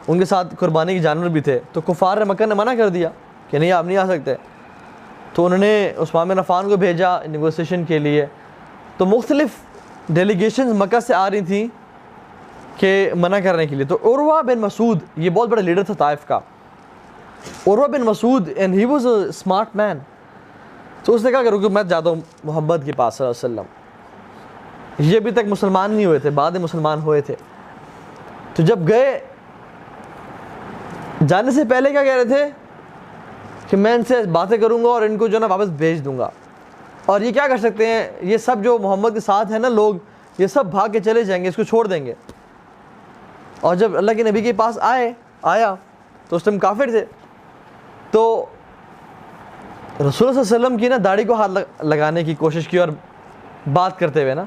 ان کے ساتھ قربانی کے جانور بھی تھے, تو کفار مکہ نے منع کر دیا کہ نہیں آپ نہیں آ سکتے. تو انہوں نے عثمان بن عفان کو بھیجا نیگوسیشن کے لیے. تو مختلف ڈیلیگیشنز مکہ سے آ رہی تھیں کہ منع کرنے کے لیے. تو عروہ بن مسعود, یہ بہت بڑا لیڈر تھا طائف کا, عروہ بن مسعود, and he was a smart man. تو اس نے کہا کہ رکو میں جاتا ہوں محمد کے پاس صلی اللہ علیہ وسلم. یہ ابھی تک مسلمان نہیں ہوئے تھے, بعد میں مسلمان ہوئے تھے. تو جب گئے, جانے سے پہلے کیا کہہ رہے تھے کہ میں ان سے باتیں کروں گا اور ان کو جو نا واپس بھیج دوں گا. اور یہ کیا کر سکتے ہیں, یہ سب جو محمد کے ساتھ ہیں نا لوگ, یہ سب بھاگ کے چلے جائیں گے, اس کو چھوڑ دیں گے. اور جب اللہ کے نبی کے پاس آیا تو اس ٹائم کافر تھے. تو رسول صلی اللہ علیہ وسلم کی نا داڑھی کو ہاتھ لگانے کی کوشش کی اور بات کرتے ہوئے نا,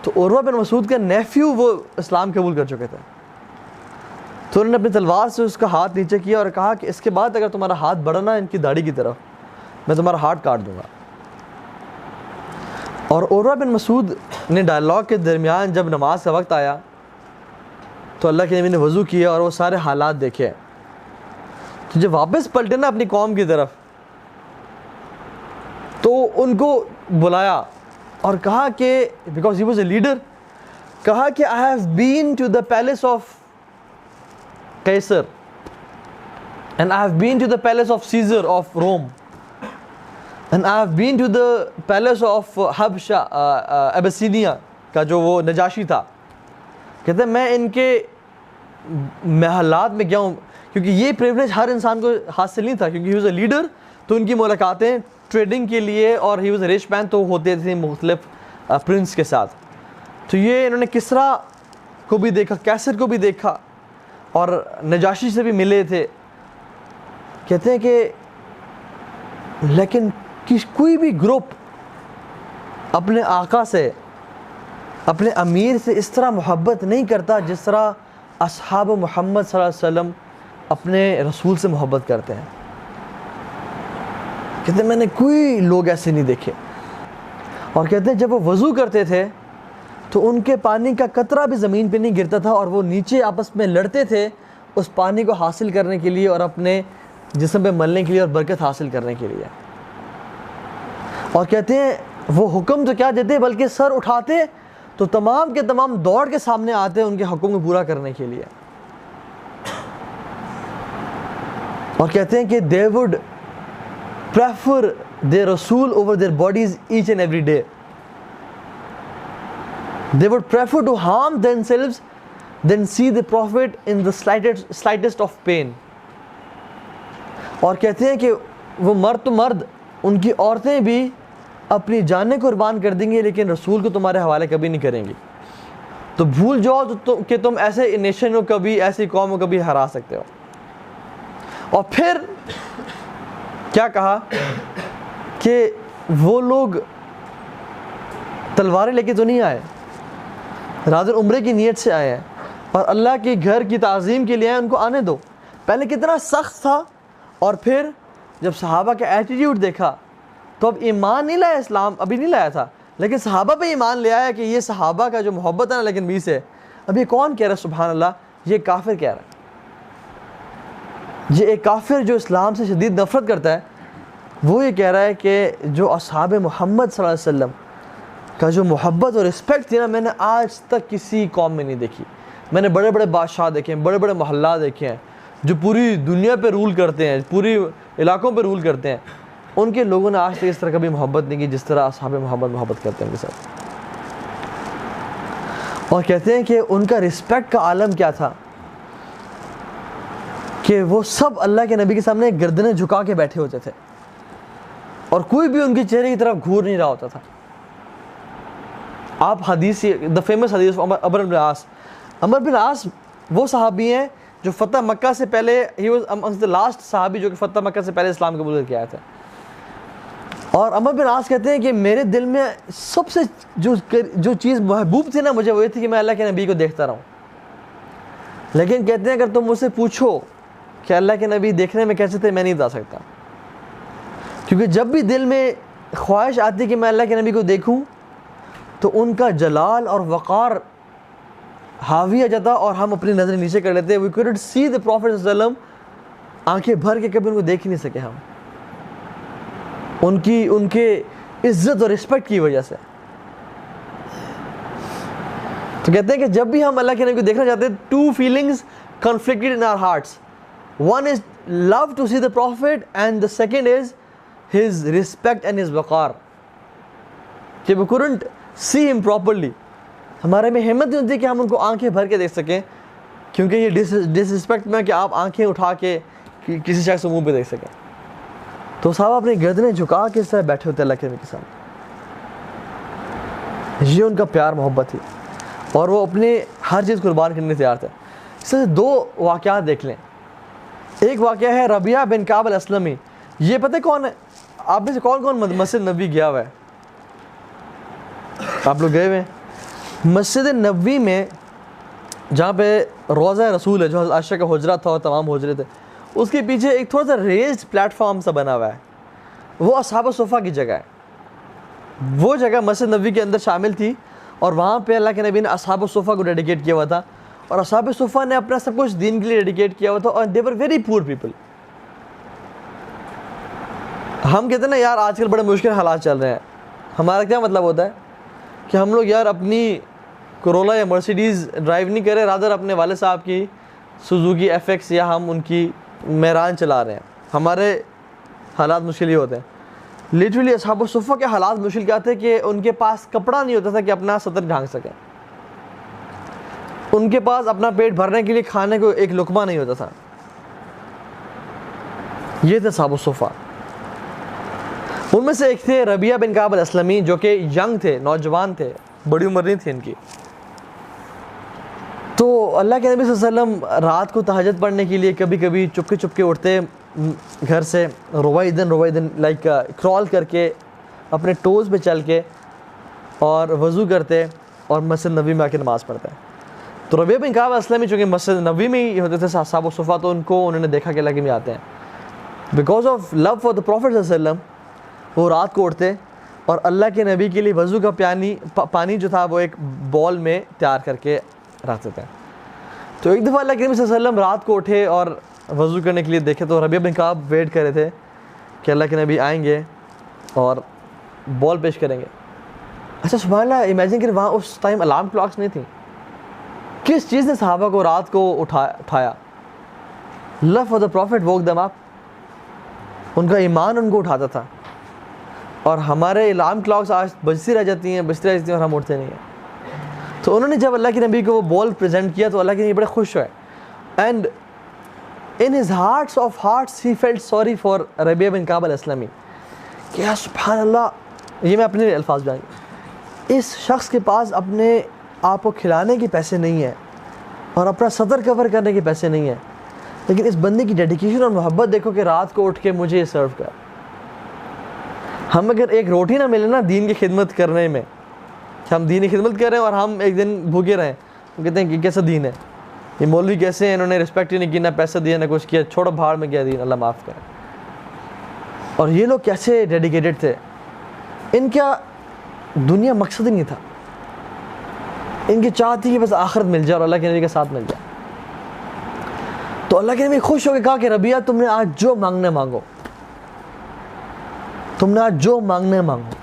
تو عروہ بن مسعود کا نیفیو وہ اسلام قبول کر چکے تھے. تو انہوں نے اپنی تلوار سے اس کا ہاتھ نیچے کیا اور کہا کہ اس کے بعد اگر تمہارا ہاتھ بڑھا نا ان کی داڑھی کی طرف, میں تمہارا ہاتھ کاٹ دوں گا. اور عروہ بن مسعود نے ڈائلاگ کے درمیان جب نماز کا وقت آیا تو اللہ کے نبی نے وضو کیا اور وہ سارے حالات دیکھے. تو جب واپس پلٹے نا اپنی قوم کی طرف, تو ان کو بلایا اور کہا کہ because he was a leader, کہا کہ I have been to the palace of Caesar and I have been to the palace of Caesar of Rome and I have been to the palace of Habsha Abyssinia کا جو وہ نجاشی تھا. کہتے ہیں میں ان کے محلات میں گیا ہوں, کیونکہ یہ پریولیج ہر انسان کو حاصل نہیں تھا, کیونکہ he was a leader. تو ان کی ملاقاتیں ٹریڈنگ کے لیے, اور he was a rich man, تو ہوتے تھے مختلف پرنس کے ساتھ. تو یہ انہوں نے کسرا کو بھی دیکھا, کیسر کو بھی دیکھا, اور نجاشی سے بھی ملے تھے. کہتے ہیں کہ لیکن کوئی بھی گروپ اپنے آقا سے, اپنے امیر سے اس طرح محبت نہیں کرتا جس طرح اصحاب محمد صلی اللہ علیہ وسلم اپنے رسول سے محبت کرتے ہیں. کہتے ہیں میں نے کوئی لوگ ایسے نہیں دیکھے. اور کہتے ہیں جب وہ وضو کرتے تھے تو ان کے پانی کا قطرہ بھی زمین پہ نہیں گرتا تھا, اور وہ نیچے آپس میں لڑتے تھے اس پانی کو حاصل کرنے کے لیے اور اپنے جسم پہ ملنے کے لیے اور برکت حاصل کرنے کے لیے. اور کہتے ہیں وہ حکم تو کیا دیتے بلکہ سر اٹھاتے تو تمام کے تمام دوڑ کے سامنے آتے ان کے حکم کو پورا کرنے کے لیے. اور کہتے ہیں کہ they would prefer their Rasul over their bodies each and every day. They would prefer to harm themselves than see the Prophet in the slightest of pain. اور کہتے ہیں کہ وہ مرد تو مرد, ان کی عورتیں بھی اپنی جانیں قربان کر دیں گی لیکن رسول کو تمہارے حوالے کبھی نہیں کریں گی. تو بھول جاؤ کہ تم ایسے نیشن کو کبھی, ایسی قوم کو کبھی ہرا سکتے ہو. اور پھر کیا کہا کہ وہ لوگ تلواریں لے کے تو نہیں آئے, راضر عمرے کی نیت سے آئے ہیں اور اللہ کے گھر کی تعظیم کے لیے آئے, ان کو آنے دو. پہلے کتنا سخت تھا, اور پھر جب صحابہ کا ایٹیٹیوڈ دیکھا تو اب ایمان نہیں لایا, اسلام ابھی نہیں لایا تھا, لیکن صحابہ پہ ایمان لے آیا کہ یہ صحابہ کا جو محبت ہے نا لیکن بھی سے, اب یہ کون کہہ رہا ہے سبحان اللہ یہ کافر کہہ رہا ہے. یہ ایک کافر جو اسلام سے شدید نفرت کرتا ہے وہ یہ کہہ رہا ہے کہ جو اصحاب محمد صلی اللہ علیہ وسلم کا جو محبت اور رسپیکٹ تھی نا میں نے آج تک کسی قوم میں نہیں دیکھی. میں نے بڑے بڑے بادشاہ دیکھے ہیں, بڑے بڑے محلات دیکھے ہیں جو پوری دنیا پہ رول کرتے ہیں, پوری علاقوں پہ رول کرتے ہیں, ان کے لوگوں نے آج تک اس طرح کبھی محبت نہیں کی جس طرح اصحاب محبت کرتے ہیں ان کے ساتھ. اور کہتے ہیں کہ ان کا رسپیکٹ کا عالم کیا تھا کہ وہ سب اللہ کے نبی کے سامنے گردنیں جھکا کے بیٹھے ہوتے تھے اور کوئی بھی ان کے چہرے کی طرف گھور نہیں رہا ہوتا تھا. آپ حدیث, دا فیمس حدیث عمر بن العاص. عمر بن العاص وہ صحابی ہیں جو فتح مکہ سے پہلے, he was amongst the last صحابی جو کہ فتح مکہ سے پہلے اسلام قبول کر کے آیا تھا. اور عمر بن العاص کہتے ہیں کہ میرے دل میں سب سے جو چیز محبوب تھی نا مجھے وہ یہ تھی کہ میں اللہ کے نبی کو دیکھتا رہوں. لیکن کہتے ہیں اگر تم مجھ سے پوچھو کہ اللہ کے نبی دیکھنے میں کیسے تھے, میں نہیں بتا سکتا, کیونکہ جب بھی دل میں خواہش آتی کہ میں اللہ کے نبی کو دیکھوں تو ان کا جلال اور وقار حاوی آ جاتا اور ہم اپنی نظریں نیچے کر لیتے. وی couldn't see the Prophet صلی اللہ علیہ وسلم, آنکھیں بھر کے کبھی ان کو دیکھ ہی نہیں سکے ہم, ان کے عزت اور رسپیکٹ کی وجہ سے. تو کہتے ہیں کہ جب بھی ہم اللہ کے نبی کو دیکھنا چاہتے ہیں, two feelings conflicted in our hearts. One is love to see the Prophet and the second is his respect and his waqar. کہ we couldn't see him properly. ہمارے میں ہمت نہیں ہوتی کہ ہم ان کو آنکھیں بھر کے دیکھ سکیں, کیونکہ یہ ڈس رسپیکٹ میں کہ آپ آنکھیں اٹھا کے کسی شخص منہ پہ دیکھ سکیں. تو صاحب اپنی گردنیں جھکا کے اس طرح بیٹھے ہوتے اللہ کے نبی کے سامنے. یہ ان کا پیار محبت تھی اور وہ اپنے ہر چیز قربان کرنے تیار تھے. اس سے دو واقعات دیکھ لیں. ایک واقعہ ہے ربیعہ بن کعب الاسلمی. یہ پتہ کون ہے آپ میں سے؟ کون مسجد نبوی گیا ہوا ہے؟ آپ لوگ گئے ہوئے ہیں مسجد نبوی میں جہاں پہ روضہ رسول ہے, جو حضرت عائشہ کا حجرہ تھا اور تمام حجرے تھے, اس کے پیچھے ایک تھوڑا سا ریزڈ پلیٹ فارم سا بنا ہوا ہے. وہ اصحاب صفہ کی جگہ ہے. وہ جگہ مسجد نبوی کے اندر شامل تھی اور وہاں پہ اللہ کے نبی نے اصحاب صفہ کو ڈیڈیکیٹ کیا ہوا تھا اور اصحاب صفہ نے اپنا سب کچھ دین کے لیے ڈیڈیکیٹ کیا ہوا تھا اور دے ور ویری پور پیپل. ہم کہتے ہیں نا یار آج کل بڑے مشکل حالات چل رہے ہیں. ہمارا کیا مطلب ہوتا ہے کہ ہم لوگ یار اپنی کرولا یا مرسیڈیز ڈرائیو نہیں کرے, رادر اپنے والد صاحب کی سوزوکی ایف ایکس یا ہم ان کی میران چلا رہے ہیں. ہمارے حالات مشکل ہی ہوتے ہیں. لٹرلی اصحاب صفہ کے حالات مشکل کیا تھے کہ ان کے پاس کپڑا نہیں ہوتا تھا کہ اپنا صدر ڈھانک سکیں. ان کے پاس اپنا پیٹ بھرنے کے لیے کھانے کو ایک لقمہ نہیں ہوتا تھا. یہ تھے اصحاب صفہ. ان میں سے ایک تھے ربیعہ بن کعب الاسلمی, جو کہ ینگ تھے, نوجوان تھے, بڑی عمر نہیں تھی ان کی. تو اللہ کے نبی صلی اللہ علیہ وسلم رات کو تہجد پڑھنے کے لیے کبھی کبھی چپکے اٹھتے گھر سے, رویدن لائک کرال کر کے اپنے ٹوز پہ چل کے, اور وضو کرتے اور مسجد نبوی میں آ کے نماز پڑھتے. تو ربیعہ بن کعب الاسلمی چونکہ مسجد نبوی میں ہی ہوتے تھے اصحاب صفہ, تو انہوں نے دیکھا کہ اللہ کے نبی آتے ہیں. Because of love for the prophet صلی اللہ علیہ وسلم وہ رات کو اٹھتے اور اللہ کے نبی کے لیے وضو کا پانی جو تھا وہ ایک بول میں تیار کر کے رکھتے تھے. تو ایک دفعہ اللہ کے نبی صلی اللہ علیہ وسلم رات کو اٹھے اور وضو کرنے کے لیے دیکھے تو ربیعہ بن کعب ویٹ کر رہے تھے کہ اللہ کے نبی آئیں گے اور بال پیش کریں گے. اچھا سبحان اللہ, امیجن کریں وہاں اس ٹائم الارم کلاکس نہیں تھیں. کس چیز نے صحابہ کو رات کو اٹھایا؟ Love for the prophet woke them up. ان کا ایمان ان کو اٹھاتا تھا. اور ہمارے الارم کلاکس آج بجتی رہ جاتی ہیں اور ہم اٹھتے نہیں ہیں. تو انہوں نے جب اللہ کے نبی کو وہ بال پریزنٹ کیا تو اللہ کے نبی بڑے خوش ہوئے. And in his hearts of hearts he felt sorry for ربیعہ بن کعب الاسلمی. کہ یا سبحان اللہ, یہ میں اپنے الفاظ بیان, اس شخص کے پاس اپنے آپ کو کھلانے کے پیسے نہیں ہیں اور اپنا صدر کور کرنے کے پیسے نہیں ہیں, لیکن اس بندے کی ڈیڈیکیشن اور محبت دیکھو کہ رات کو اٹھ کے مجھے یہ سرو کر. ہم اگر ایک روٹی نہ ملے نا دین کی خدمت کرنے میں, کہ ہم دین کی خدمت کر رہے ہیں اور ہم ایک دن بھوکے رہیں, وہ کہتے ہیں کہ کیسا دین ہے, یہ مولوی کیسے ہیں, انہوں نے رسپیکٹ ہی نہیں کی, نہ پیسہ دیا نہ کچھ کیا, چھوڑو بھاڑ میں گیا دین, اللہ معاف کرے. اور یہ لوگ کیسے ڈیڈیکیٹڈ تھے. ان کا دنیا مقصد ہی نہیں تھا, ان کی چاہت تھی کہ بس آخرت مل جائے اور اللہ کے نبی کا ساتھ مل جائے. تو اللہ کے نبی خوش ہو کے کہا کہ ربیہ تم نے آج جو مانگنا مانگو، تم نے آج جو مانگنا مانگو.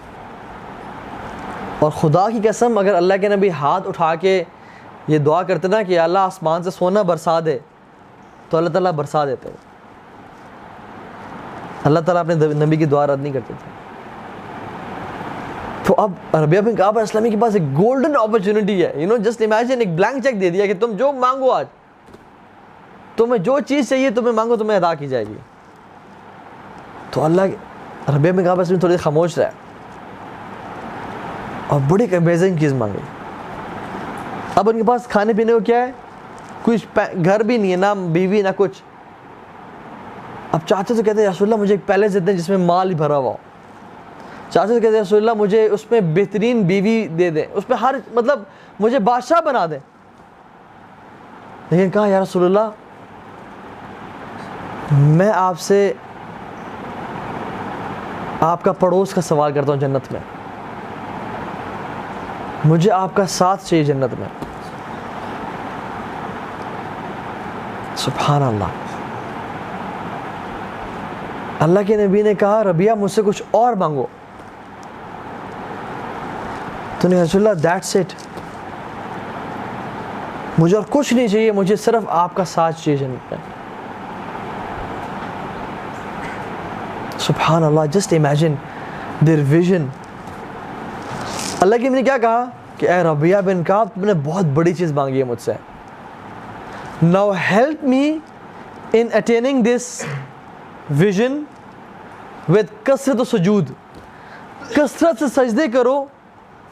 اور خدا کی قسم اگر اللہ کے نبی ہاتھ اٹھا کے یہ دعا کرتے نا کہ اللہ آسمان سے سونا برسا دے، تو اللہ تعالیٰ برسا دیتے. اللہ تعالیٰ اپنے نبی کی دعا رد نہیں کرتے تھے. تو اب ربیہ بن کعب اسلامی کے پاس ایک گولڈن اپرچونٹی ہے. جسٹ امیجن ایک بلینک چیک دے دیا کہ تم جو مانگو، آج تمہیں جو چیز چاہیے تمہیں مانگو، تمہیں ادا کی جائے گی. تو اللہ ربیہ بن کعب اسلامی تھوڑی خاموش رہا اور بڑی ایک امیزنگ چیز مانگی. اب ان کے پاس کھانے پینے کو کیا ہے؟ کچھ گھر بھی نہیں ہے، نہ بیوی نہ کچھ. اب چاچا سے کہتے ہیں رسول اللہ مجھے ایک پیلس دیتے ہیں جس میں مال ہی بھرا ہوا ہو. چاچا سے کہتے ہیں رسول اللہ مجھے اس میں بہترین بیوی دے دیں، اس میں مطلب مجھے بادشاہ بنا دیں. لیکن کہا یا رسول اللہ میں آپ سے آپ کا پڑوس کا سوال کرتا ہوں جنت میں، مجھے آپ کا ساتھ چاہیے جنت میں. سبحان اللہ. اللہ کے نبی نے کہا ربیہ مجھ سے کچھ اور مانگو. تو نے رسول اللہ دیٹس اٹ، مجھے اور کچھ نہیں چاہیے، مجھے صرف آپ کا ساتھ چاہیے جنت میں. سبحان اللہ. Just imagine their vision. اللہ کے نبی نے کیا کہا کہ اے ربیہ بن کعب تم نے بہت بڑی چیز مانگی ہے مجھ سے. Now help me in attaining this vision with کثرت سجود. کثرت سے سجدے کرو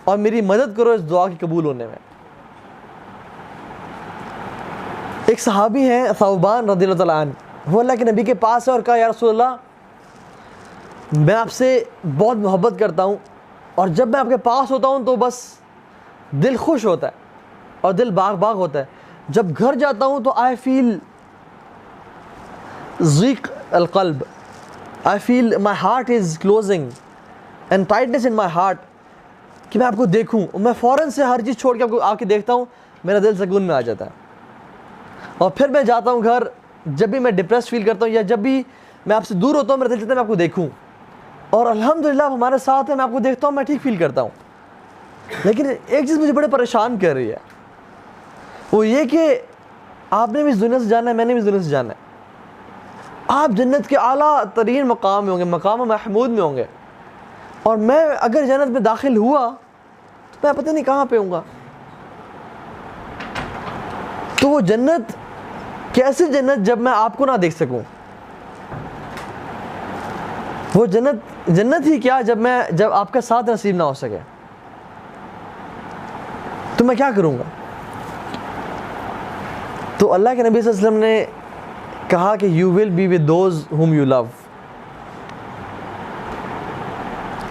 اور میری مدد کرو اس دعا کی قبول ہونے میں. ایک صحابی ہیں ثوبان رضی اللہ تعالیٰ عنہ، وہ اللہ کے نبی کے پاس ہے اور کہا یا رسول اللہ میں آپ سے بہت محبت کرتا ہوں اور جب میں آپ کے پاس ہوتا ہوں تو بس دل خوش ہوتا ہے اور دل باغ باغ ہوتا ہے. جب گھر جاتا ہوں تو آئی فیل ضیق القلب، I feel my heart is closing and tightness in my heart, کہ میں آپ کو دیکھوں. میں فوراً سے ہر چیز چھوڑ کے آپ کو آ کے دیکھتا ہوں، میرا دل سکون میں آ جاتا ہے. اور پھر میں جاتا ہوں گھر، جب بھی میں ڈپریس فیل کرتا ہوں یا جب بھی میں آپ سے دور ہوتا ہوں میرا دل چاہتا ہے میں آپ کو دیکھوں. اور الحمدللہ ہمارے ساتھ ہے، میں آپ کو دیکھتا ہوں میں ٹھیک فیل کرتا ہوں. لیکن ایک چیز مجھے بڑے پریشان کر رہی ہے، وہ یہ کہ آپ نے بھی اس دنیا سے جانا ہے، میں نے بھی اس دنیا سے جانا ہے. آپ جنت کے اعلیٰ ترین مقام میں ہوں گے، مقام محمود میں ہوں گے، اور میں اگر جنت میں داخل ہوا تو میں پتہ نہیں کہاں پہ ہوں گا. تو وہ جنت کیسے جنت جب میں آپ کو نہ دیکھ سکوں؟ وہ جنت ہی کیا جب آپ کا ساتھ نصیب نہ ہو سکے؟ تو میں کیا کروں گا؟ تو اللہ کے نبی صلی اللہ علیہ وسلم نے کہا کہ you will be with those whom you love.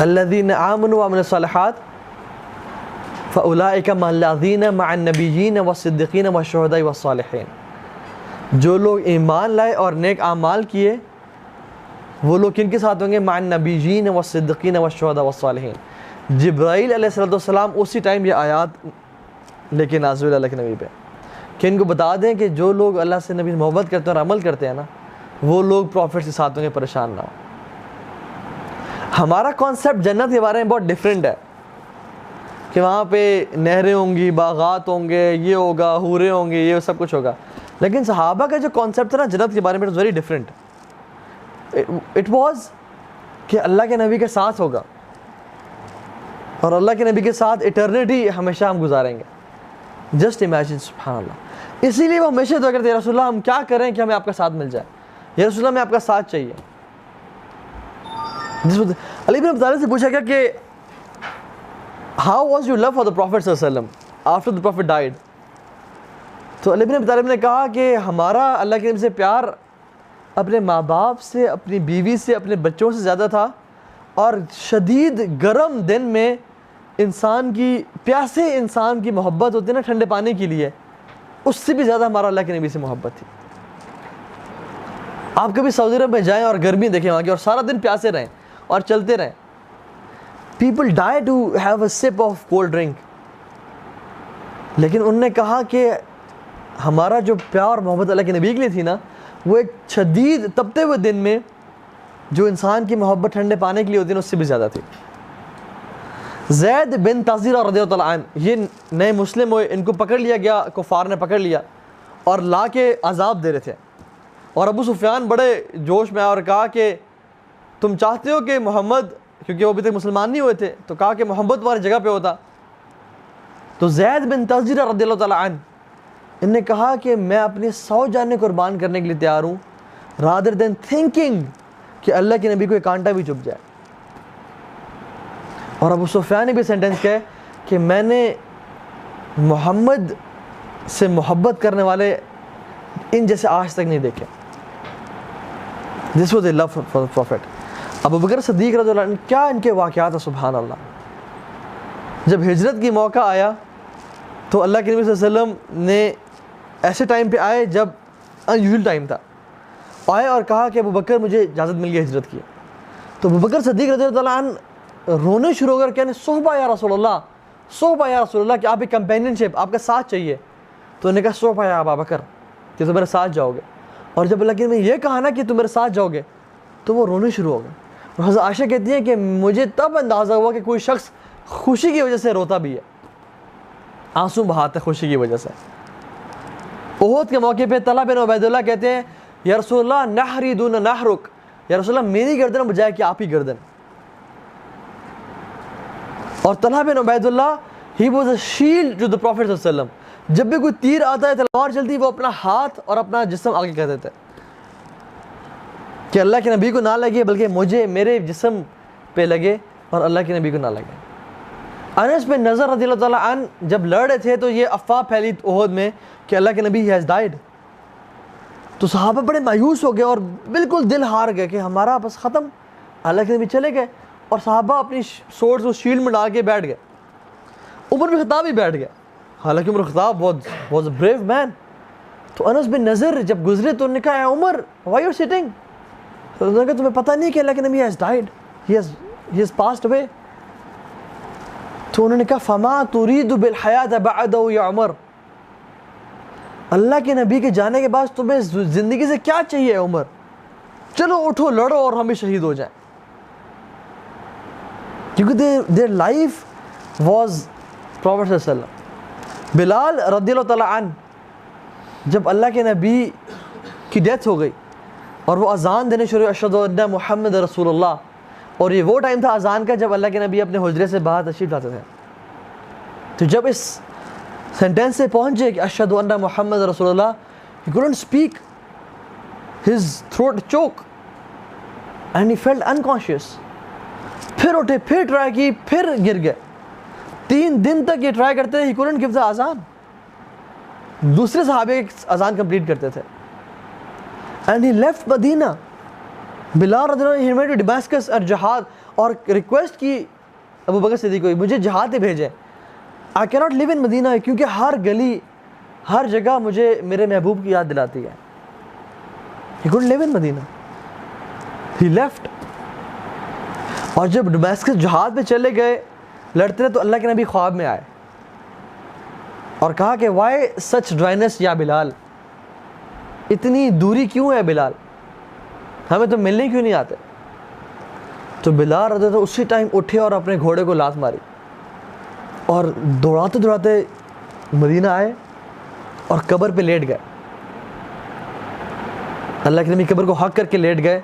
الذين آمنوا وعملوا الصالحات فأولئك مع الذين مع النبيين والصديقين والشهداء والصالحين. جو لوگ ایمان لائے اور نیک اعمال کیے وہ لوگ کن کے ساتھ ہوں گے؟ مع النبیین والصدیقین والشہداء والصالحین. جبرائیل علیہ السلام اسی ٹائم یہ آیات لے کے نازل اللہ کے نبی پہ کہ ان کو بتا دیں کہ جو لوگ اللہ سے نبی محبت کرتے ہیں اور عمل کرتے ہیں نا وہ لوگ پروفٹ کے ساتھ ہوں گے، پریشان نہ ہو. ہمارا کانسیپٹ جنت کے بارے میں بہت ڈیفرنٹ ہے کہ وہاں پہ نہریں ہوں گی، باغات ہوں گے، یہ ہوگا، حوریں ہوں گی، یہ سب کچھ ہوگا. لیکن صحابہ کا جو کانسیپٹ تھا نا جنت کے بارے میں ویری ڈفرینٹ. اٹ واز کہ اللہ کے نبی کے ساتھ ہوگا اور اللہ کے نبی کے ساتھ ایٹرنیٹی ہمیشہ ہم گزاریں گے. Just imagine. سبحان اللہ. اسی لیے وہ ہمیشہ دعا کرتے ہیں رسول اللہ ہم کیا کریں کہ ہمیں آپ کا ساتھ مل جائے، یا رسول اللہ ہمیں آپ کا ساتھ چاہیے. علی بن ابی طالب سے پوچھا گیا کہ how was your love for the prophet صلی اللہ علیہ وسلم آفٹر دا پروفٹ ڈائیڈ. تو علی بن ابی طالب نے کہا کہ ہمارا اللہ کے نبی سے پیار اپنے ماں باپ سے، اپنی بیوی سے، اپنے بچوں سے زیادہ تھا، اور شدید گرم دن میں انسان کی پیاسے انسان کی محبت ہوتی ہے نا ٹھنڈے پانی کے لیے، اس سے بھی زیادہ ہمارا اللہ کے نبی سے محبت تھی. آپ کبھی سعودی عرب میں جائیں اور گرمی دیکھیں وہاں کی اور سارا دن پیاسے رہیں اور چلتے رہیں. People die to have a sip of cold drink. لیکن انہوں نے کہا کہ ہمارا جو پیار اور محبت اللہ کے نبی کے لیے تھی نا وہ ایک شدید تپتے ہوئے دن میں جو انسان کی محبت ٹھنڈے پانے کے لیے ہوتی ہے اس سے بھی زیادہ تھی. زید بن تازیرہ رضی اللہ عنہ یہ نئے مسلم ہوئے, ان کو پکڑ لیا گیا, کفار نے پکڑ لیا اور لا کے عذاب دے رہے تھے. اور ابو سفیان بڑے جوش میں آئے اور کہا کہ تم چاہتے ہو کہ محمد, کیونکہ وہ ابھی تک مسلمان نہیں ہوئے تھے, تو کہا کہ محمد تمہاری جگہ پہ ہوتا. تو زید بن تازیرہ رضی اللہ تعالیٰ عنہ ان نے کہا کہ میں اپنی 100 جانیں قربان کرنے کے لیے تیار ہوں, رادر دین تھنکنگ کہ اللہ کے نبی کو ایک کانٹا بھی چبھ جائے. اور ابو سفیان نے بھی سینٹنس کہا کہ میں نے محمد سے محبت کرنے والے ان جیسے آج تک نہیں دیکھے. This was a love for the Prophet. Abu Bakr Siddiq رضی اللہ عنہ کیا ان کے واقعات ہیں, سبحان اللہ. جب ہجرت کی موقع آیا تو اللہ کے نبی صلی اللہ علیہ وسلم نے ایسے ٹائم پہ آئے جب انیوژل ٹائم تھا, آئے اور کہا کہ ابو بکر مجھے اجازت مل گئی ہجرت کی. تو ابو بکر صدیق رضی اللہ عنہ رونے شروع کر کہنے صحبہ یا رسول اللہ, صحبہ یا رسول اللہ, کہ آپ ایک کمپینین شپ, آپ کا ساتھ چاہیے. تو انہوں نے کہا صحبہ یا ابا بکر, کہ تم میرے ساتھ جاؤ گے. اور جب اللہ کے نبی یہ کہا نا کہ تم میرے ساتھ جاؤ گے تو وہ رونے شروع ہو گئے. اور حضرت عائشہ کہتی ہیں کہ مجھے تب اندازہ ہوا کہ کوئی شخص خوشی کی وجہ سے روتا بھی ہے, آنسو بہاتا ہے خوشی کی وجہ سے. احد کے موقع پہ طلحہ بن عبید اللہ کہتے ہیں یا رسول اللہ نحری دون نحرک, یا رسول اللہ میری گردن بجائے کہ آپ ہی گردن. اور طلحہ بن عبید اللہ he was a shield to the prophet صلی اللہ علیہ وسلم. جب بھی کوئی تیر آتا ہے, تلوار چلتی, وہ اپنا ہاتھ اور اپنا جسم آگے کر دیتے کہ اللہ کے نبی کو نہ لگے بلکہ مجھے میرے جسم پہ لگے اور اللہ کے نبی کو نہ لگے. انس بن نضر رضی اللہ تعالیٰ عنہ جب لڑ رہے تھے تو یہ افواہ پھیلی احد میں کہ اللہ کے نبی ہی ہیز ڈائیڈ. تو صحابہ بڑے مایوس ہو گئے اور بالکل دل ہار گئے کہ ہمارا بس ختم, اللہ کے نبی چلے گئے. اور صحابہ اپنی سورڈز اس شیلڈ میں ڈال کے بیٹھ گئے. عمر بن خطاب بھی بیٹھ گئے, حالانکہ عمر خطاب واز اے بریو مین. تو انس بن نضر جب گزرے تو انہوں نے کہا اے عمر وائی یو سٹنگ, تو انہوں نے کہا تمہیں پتہ نہیں کہ اللہ کے نبی has died, he has passed away. تو انہوں نے کہا فما تريد بالحیات بعدہ یا عمر, اللہ کے نبی کے جانے کے بعد تمہیں زندگی سے کیا چاہیے عمر, چلو اٹھو لڑو اور ہم بھی شہید ہو جائیں. کیونکہ their life was Prophet صلی اللہ علیہ وسلم. بلال رضی اللہ تعالیٰ عنہ جب اللہ کے نبی کی ڈیتھ ہو گئی اور وہ اذان دینے شروع اشہد ان محمد رسول اللہ, اور یہ وہ ٹائم تھا اذان کا جب اللہ کے نبی اپنے حجرے سے باہر تشریف لاتے تھے. تو جب اس سینٹینس سے پہنچے کہ اشہد ان محمد رسول اللہ, he couldn't speak, his throat choked and he felt unconscious. پھر اٹھے, پھر ٹرائی کی, پھر گر گئے. 3 دن تک یہ ٹرائی کرتے تھے, he couldn't give the اذان. دوسرے صحابے اذان کمپلیٹ کرتے تھے. and he left مدینہ. بلال رضی اللہ عنہ he went to Damascus اور جہاد, اور ریکویسٹ کی ابو بکر صدیق کو مجھے جہاد پہ بھیجیں, I cannot live in مدینہ, کیونکہ ہر گلی ہر جگہ مجھے میرے محبوب کی یاد دلاتی ہے. he couldn't live in Medina, he left. اور جب ڈماسکس جہاد پہ چلے گئے لڑتے رہے تو اللہ کے نبی خواب میں آئے اور کہا کہ وائی سچ ڈرائنس یا بلال, اتنی دوری کیوں ہے بلال, ہمیں تو ملنے کیوں نہیں آتے. تو بلال رضی اللہ عنہ اسی ٹائم اٹھے اور اپنے گھوڑے کو لات ماری اور دوڑاتے دوڑاتے مدینہ آئے اور قبر پہ لیٹ گئے. اللہ کے نبی قبر کو حق کر کے لیٹ گئے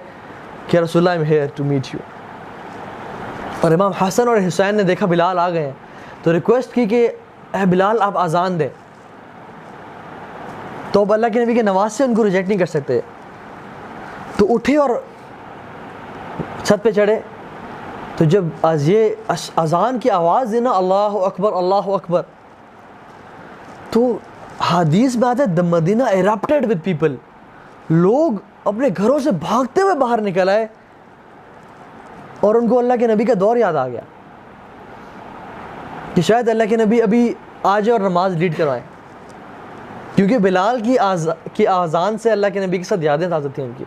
کہ رسول اللہ I am here to meet you. اور امام حسن اور حسین نے دیکھا بلال آ گئے ہیں تو ریکویسٹ کی کہ اے بلال آپ اذان دیں. تو اب اللہ کے نبی کے نواز سے ان کو ریجیکٹ نہیں کر سکتے, تو اٹھے اور چھت پہ چڑھے. تو جب یہ اذان کی آواز دینا اللہ اکبر اللہ اکبر, تو حدیث میں آتا ہے the Medina erupted with people, لوگ اپنے گھروں سے بھاگتے ہوئے باہر نکل آئے اور ان کو اللہ کے نبی کا دور یاد آ گیا کہ شاید اللہ کے نبی ابھی آ جائے اور نماز لیڈ کروائیں, کیونکہ بلال کی اذان سے اللہ کے نبی کے ساتھ یادیں تازہ تھیں ان کی.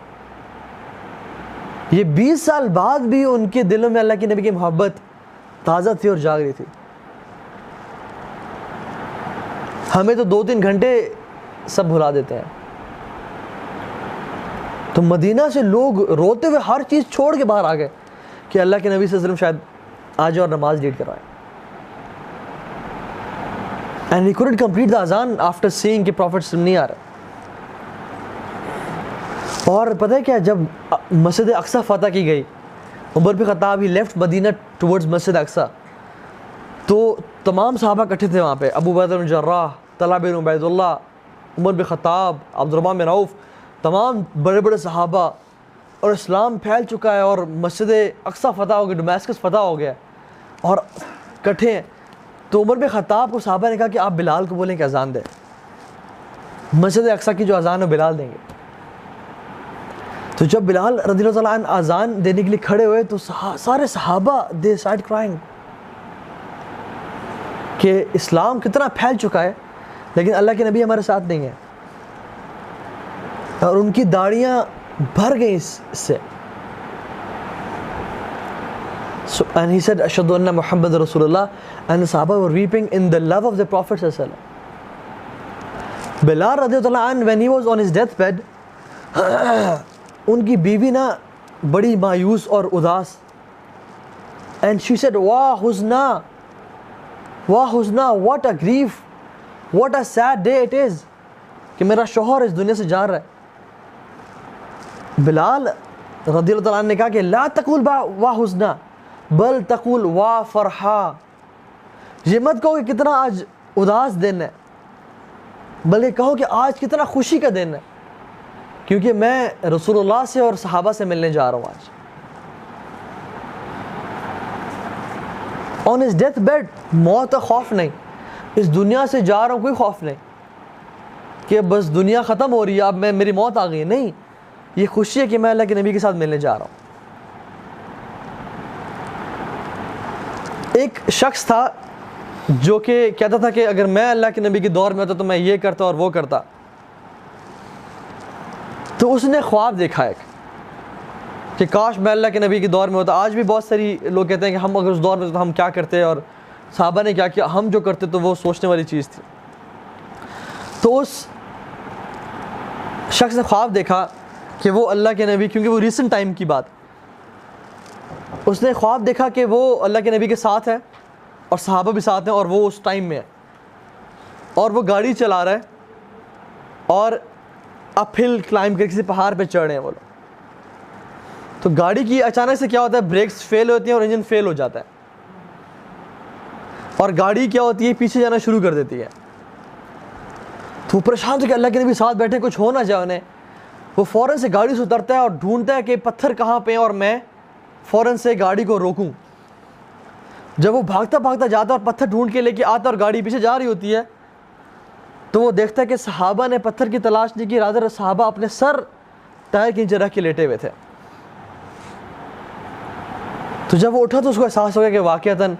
یہ 20 سال بعد بھی ان کے دلوں میں اللہ کے نبی کی محبت تازہ تھی اور جاگ رہی تھی. ہمیں تو 2-3 گھنٹے سب بھلا دیتے ہیں. تو مدینہ سے لوگ روتے ہوئے ہر چیز چھوڑ کے باہر آ گئے کہ اللہ کے نبی صلی اللہ علیہ وسلم شاید آ جائے اور نماز لیڈ کروائے. And he couldn't complete the azan after seeing کہ پروفٹ نہیں آ رہا. اور پتہ ہے کیا, جب مسجد اقصی فتح کی گئی, عمر بن خطاب ہی لیفٹ مدینہ ٹورڈز مسجد اقصی, تو تمام صحابہ اکٹھے تھے وہاں پہ. ابو بکر بن جراح, طلحہ بن عبید اللہ, عمر بن خطاب, عبد الرحمن بن عوف, تمام بڑے بڑے صحابہ. اور اسلام پھیل چکا ہے اور مسجد اقصی فتح ہو گیا, ڈمیسکس فتح ہو گیا اور اکٹھے ہیں. تو عمر بن خطاب کو صحابہ نے کہا کہ آپ بلال کو بولیں کہ اذان دیں, مسجد اقصی کی جو اذان ہے بلال دیں گے. تو جب بلال رضی اللہ تعالیٰ عنہ اذان دینے کے لیے کھڑے ہوئے تو سارے صحابہ دے اسٹارٹ کرائنگ کہ اسلام کتنا پھیل چکا ہے لیکن اللہ کے نبی ہمارے ساتھ نہیں ہیں. اور ان کی داڑیاں بھر گئیں اس سے. And he said, Ashhadu anna Muhammad Rasulullah, and the Sahaba were weeping in the love of the Prophet sallallahu alaihi wasallam. Bilal radiyallahu anhu, when he was on his deathbed, ان کی بیوی نا بڑی مایوس اور اداس, and she said, واہ حزنا, واہ حزنا, what a grief, what a sad day it is کہ میرا شوہر اس دنیا سے جا رہا ہے. بلال رضی اللہ تعالیٰ عنہ نے کہا کہ لا تقول واہ حزنا بل تقول واہ فرحا, یہ مت کہو کہ کتنا آج اداس دن ہے, بلکہ کہو کہ آج کتنا خوشی کا دن ہے کیونکہ میں رسول اللہ سے اور صحابہ سے ملنے جا رہا ہوں آج. آن ہز ڈیتھ بیڈ, موت کا خوف نہیں, اس دنیا سے جا رہا ہوں کوئی خوف نہیں کہ بس دنیا ختم ہو رہی ہے اب میری موت آ گئی ہے, نہیں, یہ خوشی ہے کہ میں اللہ کے نبی کے ساتھ ملنے جا رہا ہوں. ایک شخص تھا جو کہ کہتا تھا کہ اگر میں اللہ کے نبی کے دور میں ہوتا تو میں یہ کرتا اور وہ کرتا. تو اس نے خواب دیکھا ایک کہ کاش میں اللہ کے نبی کے دور میں ہوتا. آج بھی بہت ساری لوگ کہتے ہیں کہ ہم اگر اس دور میں تو ہم کیا کرتے, اور صحابہ نے کیا کیا, ہم جو کرتے تو وہ سوچنے والی چیز تھی. تو اس شخص نے خواب دیکھا کہ وہ اللہ کے نبی, کیونکہ وہ ریسنٹ ٹائم کی بات, اس نے خواب دیکھا کہ وہ اللہ کے نبی کے ساتھ ہے اور صحابہ بھی ساتھ ہیں اور وہ اس ٹائم میں ہے اور وہ گاڑی چلا رہا ہے اور اپ ہل کلائم کر کسی پہاڑ پہ چڑھ رہے ہیں وہ لوگ. تو گاڑی کی اچانک سے کیا ہوتا ہے, بریکس فیل ہوتی ہیں اور انجن فیل ہو جاتا ہے اور گاڑی کیا ہوتی ہے پیچھے جانا شروع کر دیتی ہے. تو وہ پریشان تھا کہ اللہ کے نبی ساتھ بیٹھے کچھ ہو نہ جائے انہیں. وہ فوراً سے گاڑی سے اترتا ہے اور ڈھونڈتا ہے کہ پتھر کہاں پہ ہیں اور میں فوراً سے گاڑی کو روکوں. جب وہ بھاگتا بھاگتا جاتا ہے اور پتھر ڈھونڈ کے لے کے آتا اور گاڑی پیچھے جا رہی ہوتی ہے تو وہ دیکھتا ہے کہ صحابہ نے پتھر کی تلاش نہیں کی, رادر صحابہ اپنے سر ٹائر کے نیچے رکھ کے لیٹے ہوئے تھے. تو جب وہ اٹھا تو اس کو احساس ہو گیا کہ واقعتاً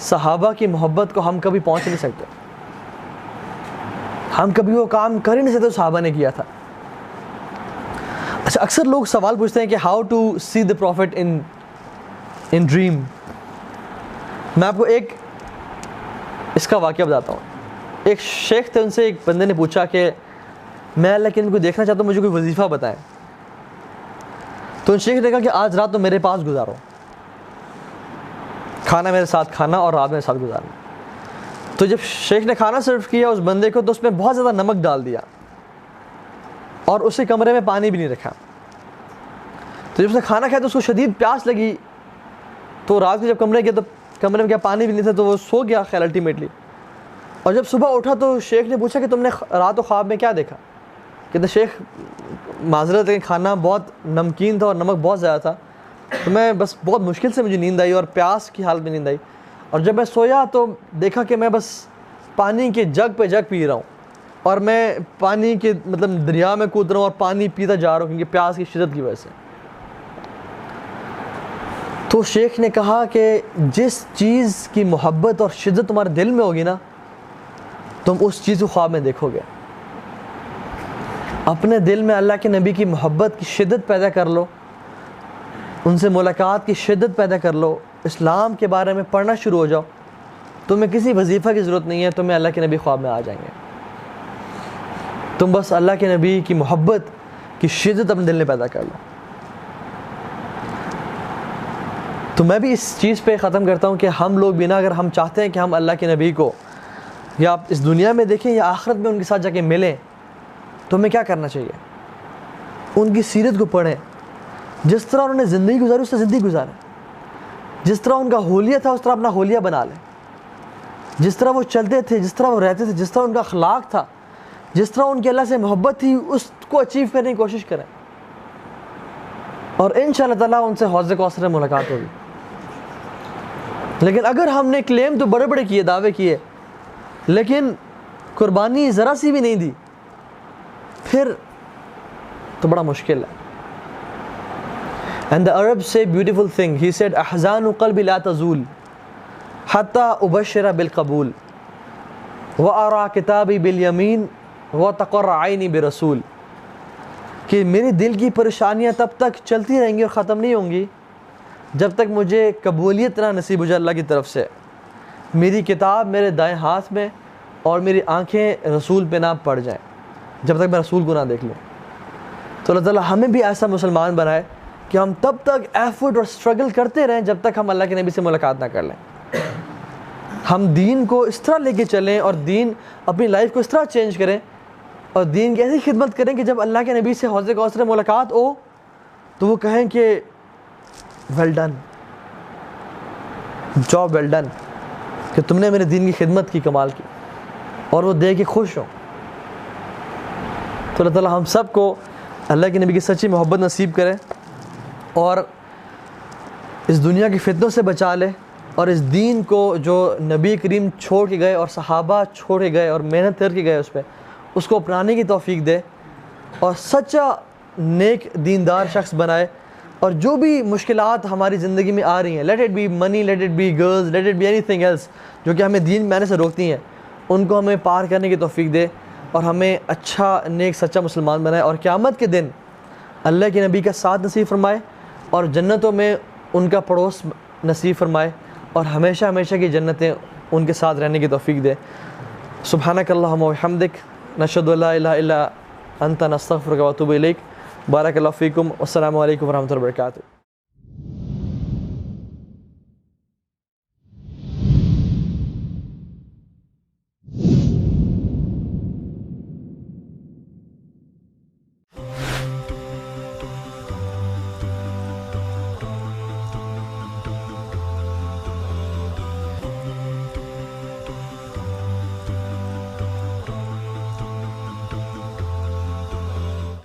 صحابہ کی محبت کو ہم کبھی پہنچ نہیں سکتے, ہم کبھی وہ کام کر ہی نہیں سکتے جو صحابہ نے کیا تھا. اچھا, اکثر لوگ سوال پوچھتے ہیں کہ how to see the prophet in dream. میں آپ کو ایک اس کا واقعہ بتاتا ہوں. ایک شیخ تھے, ان سے ایک بندے نے پوچھا کہ میں اللہ کے نبی کو دیکھنا چاہتا ہوں, مجھے کوئی وظیفہ بتائیں. تو ان شیخ نے کہا کہ آج رات تو میرے پاس گزارو, کھانا میرے ساتھ کھانا اور رات میرے ساتھ گزارنا. تو جب شیخ نے کھانا سرو کیا اس بندے کو تو اس میں بہت زیادہ نمک ڈال دیا اور اسے کمرے میں پانی بھی نہیں رکھا. تو جب اس نے کھانا کھایا تو اس کو شدید پیاس لگی, تو رات کو جب کمرے گیا تو کمرے میں کیا پانی بھی نہیں تھا, تو وہ سو گیا خیر الٹیمیٹلی. اور جب صبح اٹھا تو شیخ نے پوچھا کہ تم نے رات و خواب میں کیا دیکھا. کہتے شیخ معذرت ہے, کھانا بہت نمکین تھا اور نمک بہت زیادہ تھا, تو میں بس بہت مشکل سے مجھے نیند آئی اور پیاس کی حالت میں نیند آئی, اور جب میں سویا تو دیکھا کہ میں بس پانی کے جگ پہ جگ پی رہا ہوں اور میں پانی کے مطلب دریا میں کود رہا ہوں اور پانی پیتا جا رہا ہوں کیونکہ پیاس کی شدت کی وجہ سے. تو شیخ نے کہا کہ جس چیز کی محبت اور شدت تمہارے دل میں ہوگی نا, تم اس چیز کو خواب میں دیکھو گے. اپنے دل میں اللہ کے نبی کی محبت کی شدت پیدا کر لو, ان سے ملاقات کی شدت پیدا کر لو, اسلام کے بارے میں پڑھنا شروع ہو جاؤ, تمہیں کسی وظیفہ کی ضرورت نہیں ہے, تمہیں اللہ کے نبی خواب میں آ جائیں گے. تم بس اللہ کے نبی کی محبت کی کی شدت اپنے دل میں پیدا کر لو. تو میں بھی اس چیز پہ ختم کرتا ہوں کہ ہم لوگ بھی نا، اگر ہم چاہتے ہیں کہ ہم اللہ کے نبی کو یا آپ اس دنیا میں دیکھیں یا آخرت میں ان کے ساتھ جا کے ملیں، تو ہمیں کیا کرنا چاہیے؟ ان کی سیرت کو پڑھیں. جس طرح انہوں نے زندگی گزاری اس طرح زندگی گزاریں. جس طرح ان کا حولیہ تھا اس طرح اپنا حولیہ بنا لیں. جس طرح وہ چلتے تھے، جس طرح وہ رہتے تھے، جس طرح ان کا اخلاق تھا، جس طرح ان کی اللہ سے محبت تھی، اس کو اچیو کرنے کی کوشش کریں. اور انشاءاللہ تعالیٰ ان سے حوض کوثر میں ملاقات ہوگی. لیکن اگر ہم نے کلیم تو بڑے بڑے کیے، دعوے کیے، لیکن قربانی ذرا سی بھی نہیں دی، پھر تو بڑا مشکل ہے. And the Arabs say beautiful thing. He said احزان قلبی لا تزول حتی ابشر بالقبول وارى کتابی بالیمین وتقر عینی برسول. کہ میری دل کی پریشانیاں تب تک چلتی رہیں گی اور ختم نہیں ہوں گی جب تک مجھے قبولیت نہ نصیب ہو جائے اللہ کی طرف سے. میری کتاب میرے دائیں ہاتھ میں اور میری آنکھیں رسول پہ نہ پڑ جائیں جب تک میں رسول کو نہ دیکھ لوں. تو اللہ تعالیٰ ہمیں بھی ایسا مسلمان بنائے کہ ہم تب تک ایفرٹ اور اسٹرگل کرتے رہیں جب تک ہم اللہ کے نبی سے ملاقات نہ کر لیں. ہم دین کو اس طرح لے کے چلیں اور دین اپنی لائف کو اس طرح چینج کریں اور دین کی ایسی خدمت کریں کہ جب اللہ کے نبی سے حوض کوثر میں ملاقات ہو تو وہ کہیں کہ well done, job well done, کہ تم نے میرے دین کی خدمت کی، کمال کی، اور وہ دے کے خوش ہوں. تو اللہ تعالیٰ ہم سب کو اللہ کے نبی کی سچی محبت نصیب کرے اور اس دنیا کی فتنوں سے بچا لے، اور اس دین کو جو نبی کریم چھوڑ کے گئے اور صحابہ چھوڑ کے گئے اور محنت کر کے گئے اس پہ، اس کو اپنانے کی توفیق دے اور سچا نیک دیندار شخص بنائے. اور جو بھی مشکلات ہماری زندگی میں آ رہی ہیں، let it be money, let it be girls, let it be anything else جو کہ ہمیں دین میں آنے سے روکتی ہیں، ان کو ہمیں پار کرنے کی توفیق دے اور ہمیں اچھا نیک سچا مسلمان بنائے. اور قیامت کے دن اللہ کے نبی کا ساتھ نصیب فرمائے اور جنتوں میں ان کا پڑوس نصیب فرمائے اور ہمیشہ ہمیشہ کی جنتیں ان کے ساتھ رہنے کی توفیق دے. سبحانک اللہم و بحمدک، نشہد ان لا الہ الا انت، نستغفرک و اتوب الیک. بارک اللہ فیکم، والسلام علیکم ورحمۃ اللہ وبرکاتہ.